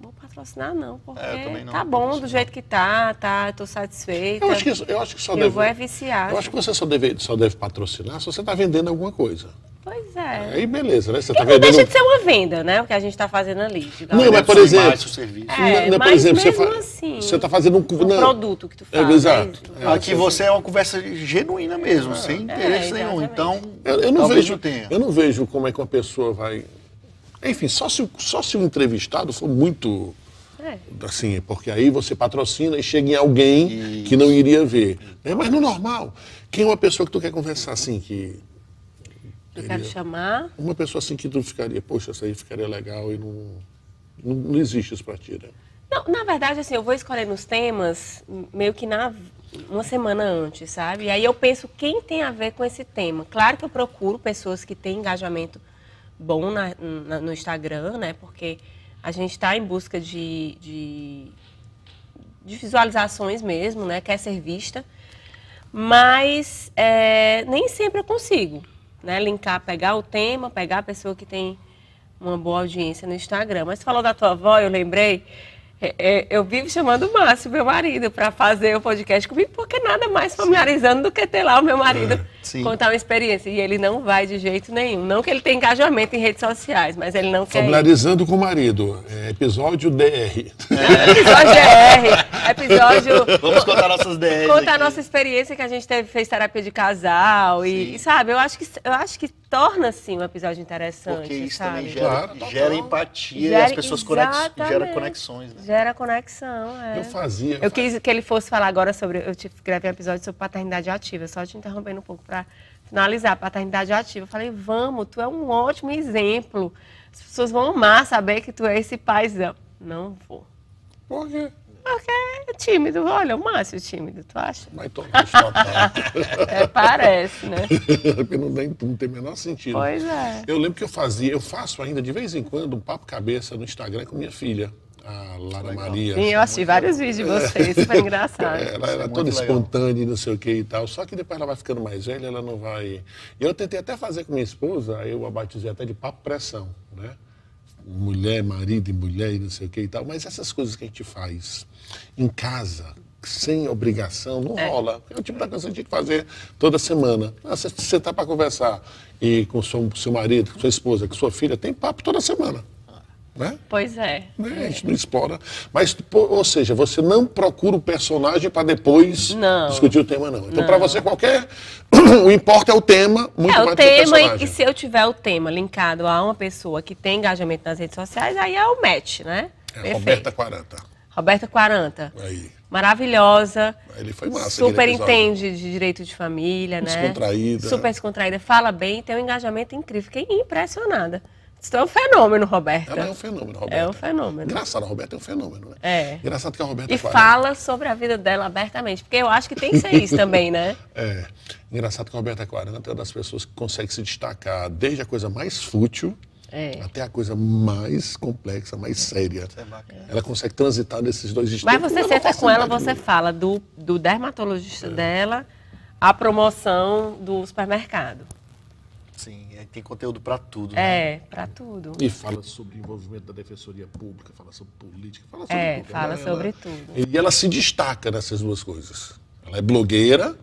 Não vou patrocinar não, porque eu também não tá vou bom patrocinar. do jeito que tá, tô satisfeita. Eu acho que só Eu deve. vou é viciar. Eu acho que você só deve patrocinar se você está vendendo alguma coisa. Pois é. Aí beleza, né? Você E está não vendendo. deixa de ser uma venda, né? O que a gente está fazendo ali. digamos. Não, mas por Sua exemplo. imagem, seu serviço. É, por mas exemplo, mesmo assim, você está fazendo um produto que tu faz. exato. né? Aqui você é uma conversa genuína mesmo, sem interesse nenhum. exatamente. Então, Eu não talvez vejo, não tenha. eu não vejo como é que uma pessoa vai. Enfim, só se o entrevistado for muito. É. Assim, porque aí você patrocina e chega em alguém que não iria ver. Né? Mas no normal, quem é uma pessoa que tu quer conversar assim, que. Eu quero chamar. Uma pessoa assim que tu ficaria, poxa, essa aí ficaria legal e não existe isso pra ti, né? Não, na verdade, assim, eu vou escolhendo os temas meio que uma semana antes, sabe? E aí eu penso quem tem a ver com esse tema. Claro que eu procuro pessoas que têm engajamento bom no Instagram, né? Porque a gente está em busca de visualizações mesmo, né? Quer ser vista. Mas nem sempre eu consigo, né? Linkar, pegar o tema, pegar a pessoa que tem uma boa audiência no Instagram. Mas você falou da tua avó, eu lembrei. Eu vivo chamando o Márcio, meu marido, para fazer o podcast comigo, porque nada mais familiarizando do que ter lá o meu marido Sim. contar uma experiência. E ele não vai de jeito nenhum. Não que ele tenha engajamento em redes sociais, mas ele não quer ir. Familiarizando com o marido. Episódio DR. Episódio DR, episódio... Vamos contar nossas ideias. Conta a nossa experiência que a gente fez terapia de casal e sabe, eu acho que torna assim um episódio interessante, Porque isso sabe? também Claro, gera empatia e as pessoas exatamente. gera conexões, né? Gera conexão, Eu fazia. Eu quis que ele fosse falar agora sobre, gravei um episódio sobre paternidade ativa, só te interrompendo um pouco para finalizar, paternidade ativa. Eu falei, vamos, tu é um ótimo exemplo. As pessoas vão amar saber que tu é esse paizão. Não vou. Por quê? Porque é tímido. Olha, o Márcio é tímido, tu acha? Vai tomar choque. Parece, né? Porque não tem o menor sentido. Pois é. Eu lembro que eu faço ainda de vez em quando um papo cabeça no Instagram com minha filha, a Lara Maria. Sim, eu assisti vários vídeos de vocês, super engraçado. Ela era muito toda legal. espontânea e não sei o que e tal. Só que depois ela vai ficando mais velha, ela não vai. E eu tentei até fazer com minha esposa, aí eu a batizei até de papo pressão, né? Mulher, marido e mulher e não sei o que e tal. Mas essas coisas que a gente faz em casa, sem obrigação, não rola. É o tipo da coisa que a gente tem que fazer toda semana. Você tá para conversar e com seu marido, com sua esposa, com sua filha, tem papo toda semana. Né? Pois é. Né? A gente não explora. Mas, ou seja, você não procura o personagem para depois Não. discutir o tema, não. Então, para você, o importa é o tema, muito É mais o do que o tema, personagem. e se eu tiver o tema linkado a uma pessoa que tem engajamento nas redes sociais, aí é o match, né? É Roberta 40. Roberta 40. Aí. Maravilhosa. Ele foi massa. Super aquele episódio. entende de direito de família, né? Descontraída. Super descontraída. Fala bem, tem um engajamento incrível. Fiquei impressionada. Isso é um fenômeno, Roberta. Ela é um fenômeno, Roberta. É um fenômeno. Engraçado, a Roberta é um fenômeno, né? É. Engraçado que a Roberta E 40. fala sobre a vida dela abertamente, porque eu acho que tem que ser isso também, né? É. Engraçado que a Roberta 40 é uma das pessoas que consegue se destacar desde a coisa mais fútil até a coisa mais complexa, mais séria. Ela consegue transitar nesses dois extremos. Mas você senta com ela, você fala do dermatologista dela, a promoção do supermercado. Sim, tem conteúdo pra tudo, né? Pra tudo. E fala sobre o envolvimento da defensoria pública, fala sobre política, fala sobre tudo. Fala Ela- sobre tudo. E ela se destaca nessas duas coisas. Ela é blogueira,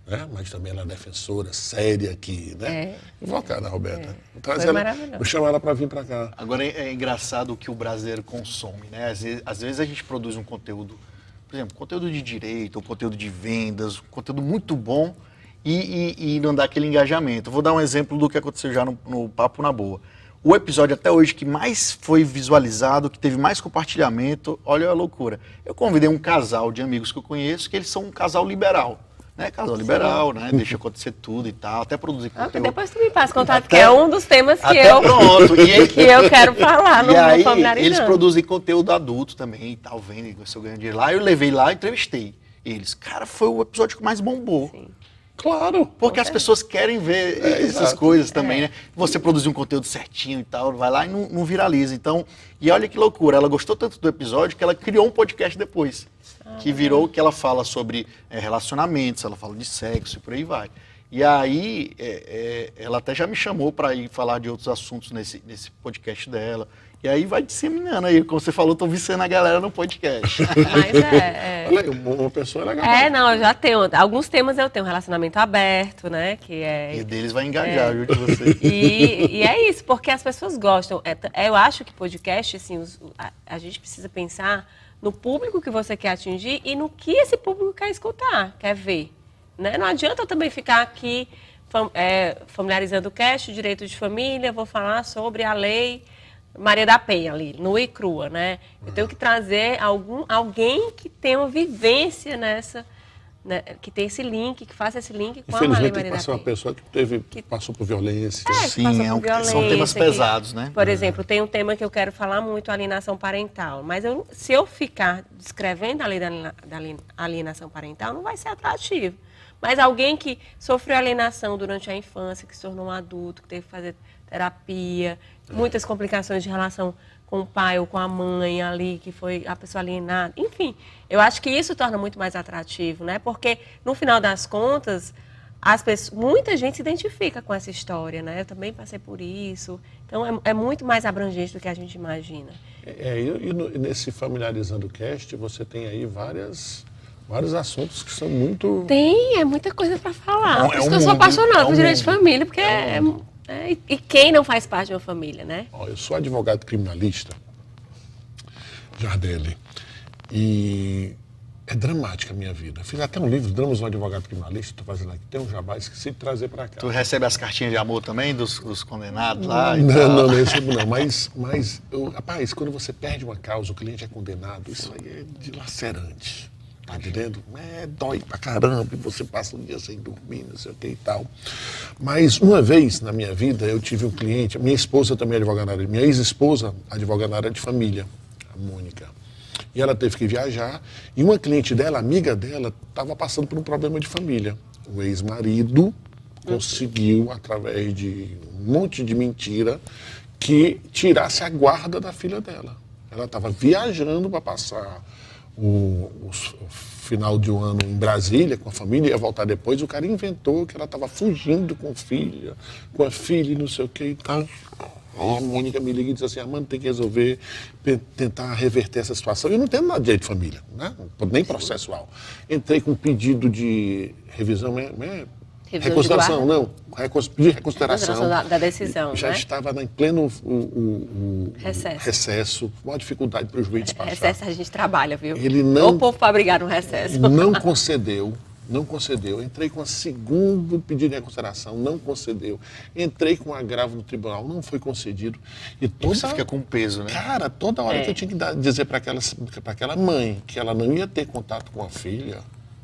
né? Mas também ela é defensora séria aqui, né? Invocada, Roberta. Então, Foi maravilhoso. vou chamar ela para vir para cá. Agora é engraçado o que o brasileiro consome, né? Às vezes a gente produz um conteúdo, por exemplo, conteúdo de direito, um conteúdo de vendas, um conteúdo muito bom e não dá aquele engajamento. Vou dar um exemplo do que aconteceu já no Papo na Boa. O episódio até hoje que mais foi visualizado, que teve mais compartilhamento, olha a loucura. Eu convidei um casal de amigos que eu conheço, que eles são um casal liberal. Né? Casal liberal, né? Deixa acontecer tudo e tal, até produzir conteúdo. Depois tu me passa contato, Até- que é um dos temas que Até pronto. E aí, que eu quero falar no e aí, Familiarizando. eles produzem conteúdo adulto também e tal, vendem com seu ganho dinheiro lá. Eu levei lá, entrevistei eles. Cara, foi o episódio que mais bombou. Sim. Claro. Porque as pessoas querem ver essas exato. coisas também, né? Você produzir um conteúdo certinho e tal, vai lá e não viraliza. Então, e olha que loucura, ela gostou tanto do episódio que ela criou um podcast depois. Que virou que ela fala sobre relacionamentos, ela fala de sexo e por aí vai. E aí, ela até já me chamou para ir falar de outros assuntos nesse podcast dela. E aí vai disseminando aí, como você falou, tô viciando a galera no podcast. Mas Olha aí, uma pessoa legal. não, eu já tenho. Alguns temas eu tenho, relacionamento aberto, né? Que é. E deles vai engajar, viu, de você. E é isso, porque as pessoas gostam. Eu acho que podcast, assim, a gente precisa pensar no público que você quer atingir e no que esse público quer escutar, quer ver. Né? Não adianta eu também ficar aqui familiarizando o cast, o direito de família, vou falar sobre a lei Maria da Penha ali, nua e crua, né? Eu tenho que trazer alguém que tenha uma vivência nessa, né? Que tem esse link, que faça esse link com a Lei Infelizmente, Maria tem que da ser uma Penha. pessoa que passou por violência. Que Sim, passou são por violência, temas que- pesados, né? Por exemplo, tem um tema que eu quero falar muito, alienação parental. Mas se eu ficar descrevendo a lei da alienação parental, não vai ser atrativo. Mas alguém que sofreu alienação durante a infância, que se tornou um adulto, que teve que fazer terapia, muitas complicações de relação com o pai ou com a mãe ali, que foi a pessoa alienada. Enfim, eu acho que isso torna muito mais atrativo, né? Porque, no final das contas, muita gente se identifica com essa história, né? Eu também passei por isso. Então, é muito mais abrangente do que a gente imagina. E nesse Familiarizando o Cast, você tem aí vários assuntos que são muito... É muita coisa para falar. É Por isso um que eu sou mundo, apaixonada é um por direito de mundo. família, porque e quem não faz parte de uma família, né? Ó, eu sou advogado criminalista, Jardelli, e é dramática a minha vida. Fiz até um livro, Dramas do Advogado Criminalista, estou fazendo aqui, tem um jabá, esqueci de trazer para cá. Tu recebe as cartinhas de amor também dos condenados lá? e Não, tal? não recebo não, mas rapaz, quando você perde uma causa, o cliente é condenado, isso aí é dilacerante, tá entendendo? Dói pra caramba, e você passa um dia sem dormir, não sei o que e tal. Mas uma vez na minha vida, eu tive um cliente, minha esposa também é advogada na área, minha ex-esposa advogada na área de família, a Mônica. E ela teve que viajar, e uma cliente dela, amiga dela, estava passando por um problema de família. O ex-marido conseguiu, através de um monte de mentira, que tirasse a guarda da filha dela. Ela estava viajando para passar o final de um ano em Brasília com a família, ia voltar depois, o cara inventou que ela estava fugindo com a filha e não sei o que e tal. A Mônica me liga e diz assim, Amanda, tem que resolver, tentar reverter essa situação. Eu não tenho nada de direito de família, né? Nem processual. Entrei com um pedido de revisão, reconsideração, de não, pedir reconsideração. Da decisão, Já né? estava em pleno Recesso. uma dificuldade para o juiz despachar. Recesso a gente trabalha, viu? Ele não- O povo para brigar no recesso. Não concedeu. Entrei com a segundo pedido de reconsideração, não concedeu. Entrei com um agravo no tribunal, não foi concedido. E Você fica com peso, né? Cara, toda hora que eu tinha que dizer para aquela mãe que ela não ia ter contato com a filha,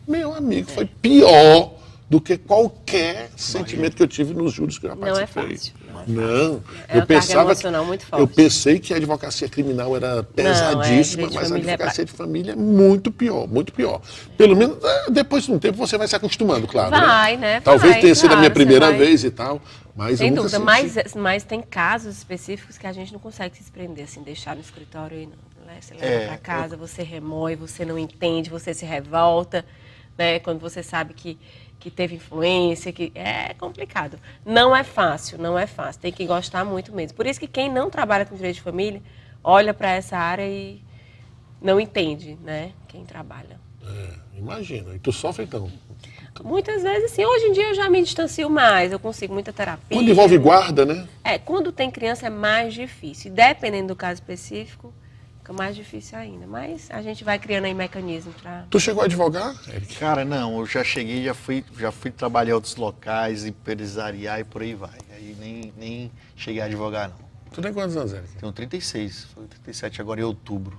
meu amigo, foi pior do que qualquer sentimento que eu tive nos júris que eu já Não é participei. fácil. Não, É uma carga emocional muito forte. eu pensei que a advocacia criminal era pesadíssima, direito de mas a família advocacia de família é muito pior, muito pior. Pelo menos depois de um tempo você vai se acostumando, claro. Vai, né? Talvez Vai, tenha sido a minha claro, primeira você vai. vez e tal, mas Sem eu nunca dúvida, senti. mas tem casos específicos que a gente não consegue se desprender, assim, deixar no escritório e não, né? Você leva para casa, você remói, você não entende, você se revolta, né? Quando você sabe que teve influência, que é complicado. Não é fácil, tem que gostar muito mesmo. Por isso que quem não trabalha com direito de família, olha para essa área e não entende, né? Quem trabalha. Imagina, e tu sofre então. Muitas vezes, assim, hoje em dia eu já me distancio mais, eu consigo muita terapia. Quando envolve guarda, né? Quando tem criança é mais difícil. E dependendo do caso específico, fica mais difícil ainda. Mas a gente vai criando aí mecanismos para... Tu chegou a advogar, Eric? Cara, não, eu já cheguei, já fui trabalhar em outros locais, empresariar e por aí vai. Aí nem cheguei a advogar, não. Tu tem quantos anos, Eric? Tenho 36, foi 37 agora em outubro.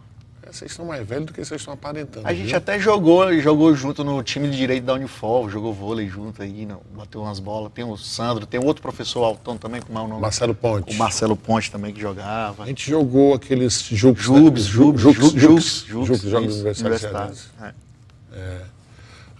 Vocês são mais velhos do que vocês estão aparentando. A gente viu? até jogou junto no time de direito da Unifor, jogou vôlei junto aí, bateu umas bolas. Tem o Sandro, tem outro professor altão também, como é o nome? Marcelo Ponte. O Marcelo Ponte também que jogava. A gente jogou aqueles Jux, Jubes, Jogos isso, universitários. universitários. É.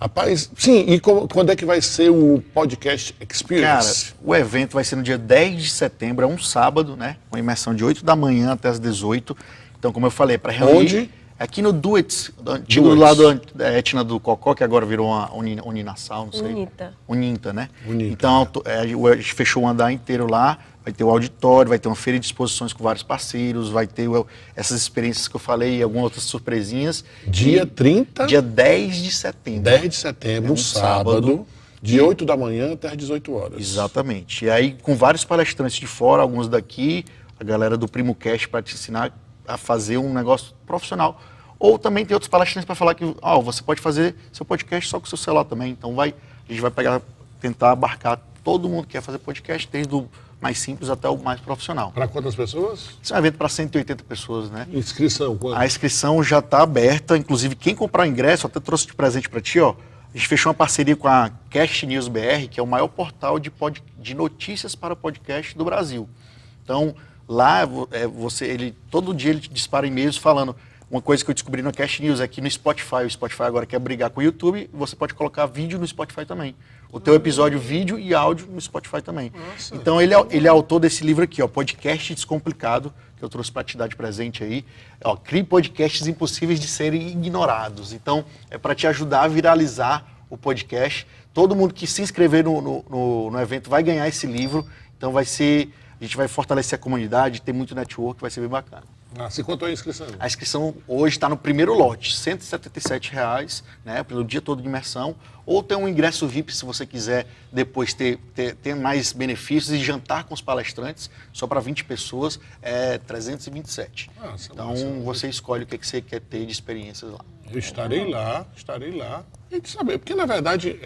Rapaz, sim, e quando é que vai ser o Podcast Cara, Experience? o evento vai ser no dia 10 de setembro, é um sábado, né? Com imersão de 8 da manhã até as 18. Então, como eu falei, para reunir... Onde? Aqui no Duets, antigo do Duets. lado da Etna do Cocó, que agora virou uma Uninassal, não sei. Unita. Uninta, né? Unita, Então, a gente fechou um andar inteiro lá, vai ter o auditório, vai ter uma feira de exposições com vários parceiros, vai ter essas experiências que eu falei e algumas outras surpresinhas. Dia E 30? Dia 10 de setembro. 10 de setembro, É um sábado, de 8 da manhã até as 18 horas. Exatamente. E aí, com vários palestrantes de fora, alguns daqui, a galera do Primo Cast para te ensinar a fazer um negócio profissional. Ou também tem outros palestrantes para falar que você pode fazer seu podcast só com o seu celular também. Então a gente vai tentar abarcar todo mundo que quer fazer podcast, desde o mais simples até o mais profissional. Para quantas pessoas? Esse é um evento para 180 pessoas, né? Inscrição, quanto? A inscrição já está aberta, inclusive quem comprar o ingresso, até trouxe de presente para ti, ó. A gente fechou uma parceria com a Cast News BR, que é o maior portal de notícias para podcast do Brasil. Então, lá, todo dia ele te dispara e-mails falando. Uma coisa que eu descobri no Cast News é que no Spotify, o Spotify agora quer brigar com o YouTube, você pode colocar vídeo no Spotify também. O teu episódio vídeo e áudio no Spotify também. Nossa. Então ele é autor desse livro aqui, ó, Podcast Descomplicado, que eu trouxe para te dar de presente aí. Ó, crie podcasts impossíveis de serem ignorados. Então é para te ajudar a viralizar o podcast. Todo mundo que se inscrever no evento vai ganhar esse livro. Então a gente vai fortalecer a comunidade, ter muito network, vai ser bem bacana. Se quanto é a inscrição? A inscrição hoje está no primeiro lote, R$ 177, né, pelo dia todo de imersão, ou tem um ingresso VIP se você quiser depois ter mais benefícios e jantar com os palestrantes, só para 20 pessoas, é 327. Então você escolhe o que você quer ter de experiências lá. Eu estarei lá. E de saber, porque na verdade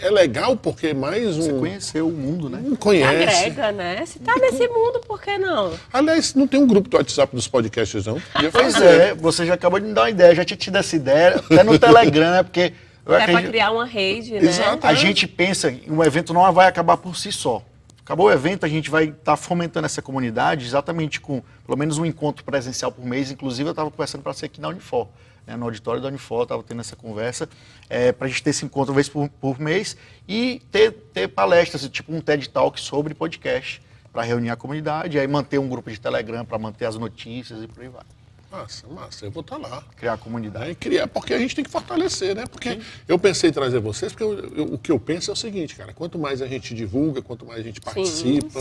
é legal porque mais Você um... conheceu o mundo, né? Não conhece. Agrega, né? Se tá nesse mundo, por que não? Aliás, não tem um grupo do WhatsApp dos podcasts, não? Podia Pois fazer. é, você já acabou de me dar uma ideia, já tinha tido essa ideia, até no Telegram, né? Porque eu É para acredito- criar uma rede, né? Exato. a gente pensa que um evento não vai acabar por si só. Acabou o evento, a gente vai estar fomentando essa comunidade exatamente com pelo menos um encontro presencial por mês. Inclusive, eu estava conversando para ser aqui na Unifor, né, no auditório da Unifor, estava tendo essa conversa, para a gente ter esse encontro uma vez por mês e ter palestras, tipo um TED Talk sobre podcast, para reunir a comunidade, e aí manter um grupo de Telegram para manter as notícias e por aí vai. Massa, eu vou estar lá. Criar a comunidade. Né? Criar, porque a gente tem que fortalecer, né? Porque eu pensei em trazer vocês, porque o que eu penso é o seguinte, cara, quanto mais a gente divulga, quanto mais a gente participa,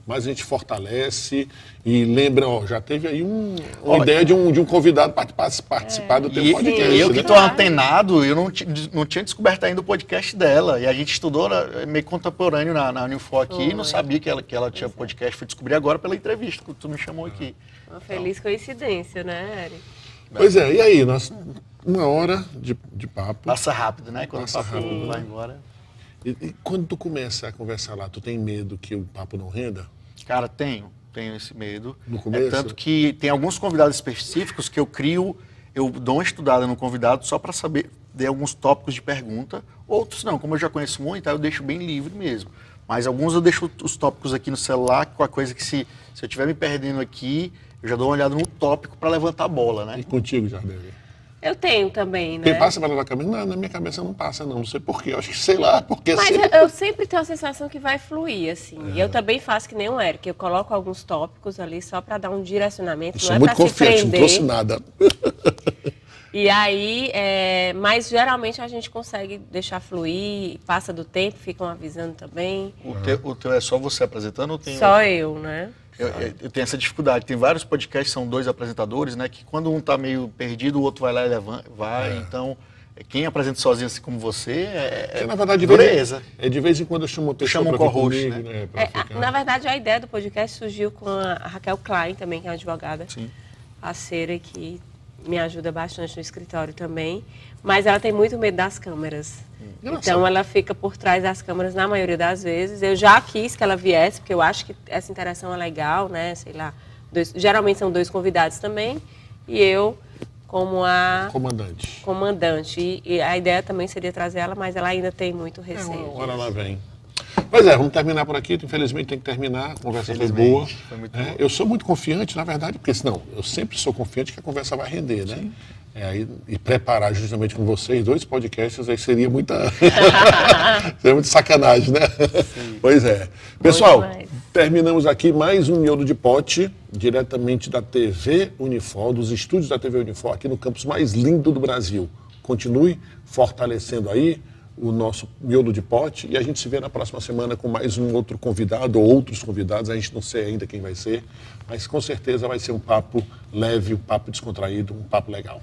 mais a gente fortalece e lembra, já teve aí uma ideia de um convidado participar do teu podcast. E eu né? que estou antenado, eu não tinha descoberto ainda o podcast dela. E a gente estudou meio contemporâneo na Unifor aqui e não sabia que ela tinha podcast. Fui descobrir agora pela entrevista que tu me chamou aqui. Uma feliz coincidência, né, Eri? Pois é, e aí, uma hora de papo. Passa rápido, né? Quando Passa o papo rápido. vai embora. E quando tu começa a conversar lá, tu tem medo que o papo não renda? Cara, tenho esse medo. No começo? Tanto que tem alguns convidados específicos que eu dou uma estudada no convidado só para saber de alguns tópicos de pergunta. Outros não, como eu já conheço muito, aí eu deixo bem livre mesmo. Mas alguns eu deixo os tópicos aqui no celular, com a coisa que se eu estiver me perdendo aqui, eu já dou uma olhada no tópico para levantar a bola, né? E contigo, Jardel? Eu tenho também, né? Quem passa para levar a cabeça? Não, na minha cabeça não passa, não sei porquê. Eu acho que, sei lá, porque Mas sempre... eu sempre tenho a sensação que vai fluir, assim. E eu também faço que nem o Eric. Eu coloco alguns tópicos ali só para dar um direcionamento. Eu não sou é muito pra se confiante, não prender. trouxe nada. E aí, mas geralmente a gente consegue deixar fluir, passa do tempo, ficam avisando também. O teu é só você apresentando ou tem... Só eu, né? Eu tenho essa dificuldade. Tem vários podcasts, são 2 apresentadores, né? Que quando um tá meio perdido, o outro vai lá e vai. Então, quem apresenta sozinho assim como você Porque, na verdade, dureza. De vez em quando eu chamo uma pessoa chama um pra vir co-host, comigo, né? pra ficar. Na verdade, a ideia do podcast surgiu com a Raquel Klein também, que é uma advogada Sim. parceira que me ajuda bastante no escritório também. Mas ela tem muito medo das câmeras. Então, ela fica por trás das câmeras na maioria das vezes. Eu já quis que ela viesse, porque eu acho que essa interação é legal, né? Sei lá, geralmente são 2 convidados também. E eu, como a comandante. E a ideia também seria trazer ela, mas ela ainda tem muito receio. Uma hora ela vem. Pois é, vamos terminar por aqui. Infelizmente tem que terminar. A conversa foi boa. Foi muito boa. Eu sou muito confiante, na verdade, porque senão eu sempre sou confiante que a conversa vai render, né? E preparar justamente com vocês 2 podcasts aí seria muita seria muito sacanagem, né? Pois é. Pessoal, demais. terminamos aqui mais um Miolo de Pote, diretamente da TV Unifor, dos estúdios da TV Unifor, aqui no campus mais lindo do Brasil. Continue fortalecendo aí o nosso Miolo de Pote e a gente se vê na próxima semana com mais um outro convidado ou outros convidados, a gente não sei ainda quem vai ser, mas com certeza vai ser um papo leve, um papo descontraído, um papo legal.